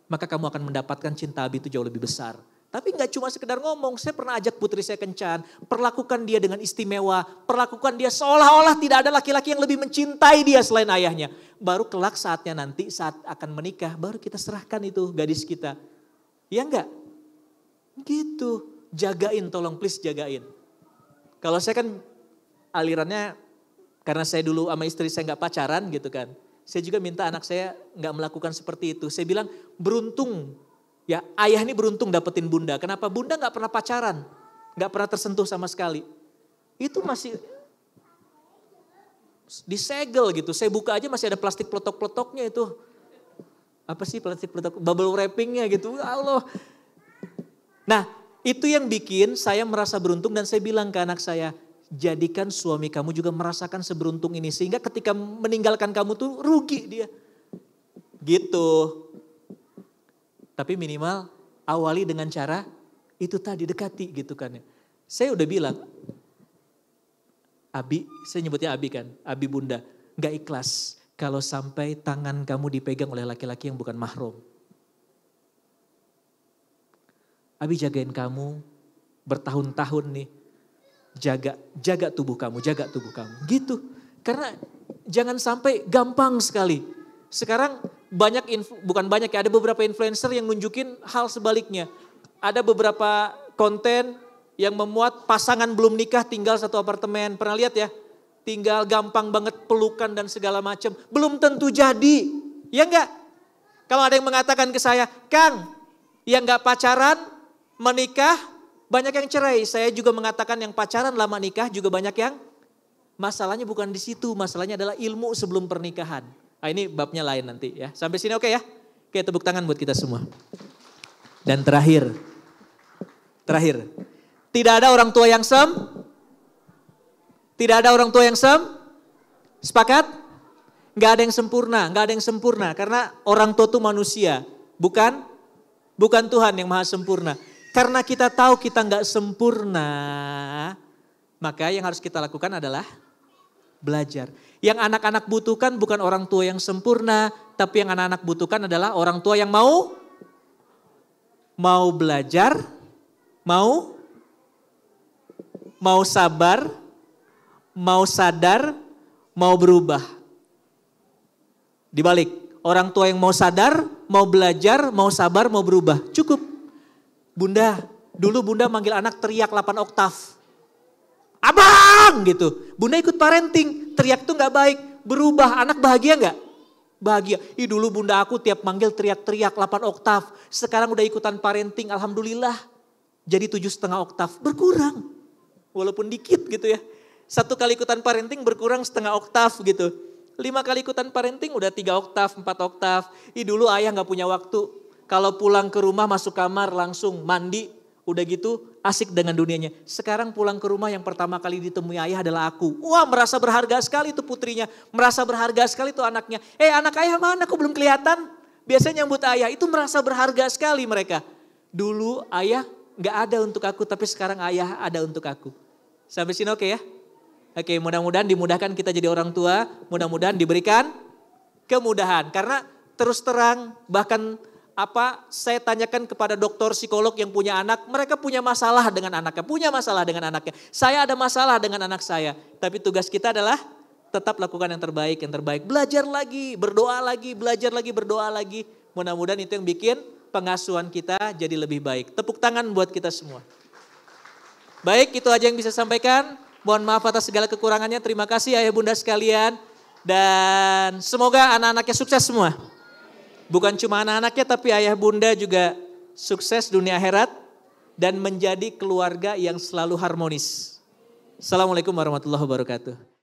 maka kamu akan mendapatkan cinta Abi itu jauh lebih besar. Tapi gak cuma sekedar ngomong, saya pernah ajak putri saya kencan, perlakukan dia dengan istimewa, perlakukan dia seolah-olah tidak ada laki-laki yang lebih mencintai dia selain ayahnya. Baru kelak saatnya nanti, saat akan menikah, baru kita serahkan itu gadis kita. Ya enggak? Gitu, jagain tolong please jagain. Kalau saya kan alirannya karena saya dulu sama istri saya gak pacaran gitu kan. Saya juga minta anak saya gak melakukan seperti itu. Saya bilang beruntung ya ayah ini beruntung dapetin bunda. Kenapa? Bunda gak pernah pacaran, gak pernah tersentuh sama sekali. Itu masih disegel gitu. Saya buka aja masih ada plastik peletok-peletoknya itu. Apa sih plastik peletok? Bubble wrappingnya gitu. Allah. Nah itu yang bikin saya merasa beruntung dan saya bilang ke anak saya, jadikan suami kamu juga merasakan seberuntung ini. Sehingga ketika meninggalkan kamu tuh rugi dia. Gitu. Tapi minimal awali dengan cara itu tadi dekati gitu kan ya. Saya udah bilang, Abi, saya nyebutnya Abi kan, Abi bunda. Gak ikhlas kalau sampai tangan kamu dipegang oleh laki-laki yang bukan mahram. Abi jagain kamu bertahun-tahun nih. Jaga tubuh kamu, jaga tubuh kamu. Gitu. Karena jangan sampai gampang sekali. Sekarang bukan banyak ya, ada beberapa influencer yang nunjukin hal sebaliknya. Ada beberapa konten yang memuat pasangan belum nikah tinggal satu apartemen. Pernah lihat ya? Tinggal gampang banget pelukan dan segala macam. Belum tentu jadi. Ya enggak? Kalau ada yang mengatakan ke saya, Kang, yang enggak pacaran, menikah, banyak yang cerai. Saya juga mengatakan yang pacaran lama nikah juga banyak yang masalahnya bukan di situ. Masalahnya adalah ilmu sebelum pernikahan. Nah, ini babnya lain nanti ya. Sampai sini oke ya? Oke, tepuk tangan buat kita semua. Dan terakhir. Tidak ada orang tua yang Tidak ada orang tua yang Sepakat? Gak ada yang sempurna. Karena orang tua itu manusia. Bukan Tuhan yang maha sempurna. Karena kita tahu kita gak sempurna, maka yang harus kita lakukan adalah belajar. Yang anak-anak butuhkan bukan orang tua yang sempurna, tapi yang anak-anak butuhkan adalah orang tua yang mau mau belajar, mau sabar, mau sadar, mau berubah. Dibalik, orang tua yang mau sadar, mau belajar, mau sabar, mau berubah. Cukup. Bunda, dulu Bunda manggil anak teriak 8 oktav. Abang gitu. Bunda ikut parenting, teriak tuh gak baik. Berubah, anak bahagia gak? Bahagia. Ih dulu Bunda aku tiap manggil teriak-teriak 8 oktav. Sekarang udah ikutan parenting, alhamdulillah. Jadi 7,5 oktav, berkurang. Walaupun dikit gitu ya. 1 kali ikutan parenting berkurang setengah oktav gitu. 5 kali ikutan parenting udah 3 oktav, 4 oktav. Ih dulu ayah gak punya waktu. Kalau pulang ke rumah masuk kamar langsung mandi. Udah gitu asik dengan dunianya. Sekarang pulang ke rumah yang pertama kali ditemui ayah adalah aku. Wah merasa berharga sekali itu putrinya. Merasa berharga sekali itu anaknya. Anak ayah mana kok belum kelihatan? Biasanya nyambut ayah itu merasa berharga sekali mereka. Dulu ayah gak ada untuk aku tapi sekarang ayah ada untuk aku. Sampai sini oke ya? Oke, mudah-mudahan dimudahkan kita jadi orang tua. Mudah-mudahan diberikan kemudahan. Karena terus terang bahkan saya tanyakan kepada dokter psikolog yang punya anak, mereka punya masalah dengan anaknya, Saya ada masalah dengan anak saya, tapi tugas kita adalah tetap lakukan yang terbaik. Belajar lagi, berdoa lagi, berdoa lagi. Mudah-mudahan itu yang bikin pengasuhan kita jadi lebih baik. Tepuk tangan buat kita semua. Baik, itu aja yang bisa sampaikan. Mohon maaf atas segala kekurangannya. Terima kasih ayah bunda sekalian. Dan semoga anak-anaknya sukses semua. Bukan cuma anak-anaknya tapi ayah bunda juga sukses dunia akhirat dan menjadi keluarga yang selalu harmonis. Assalamualaikum warahmatullahi wabarakatuh.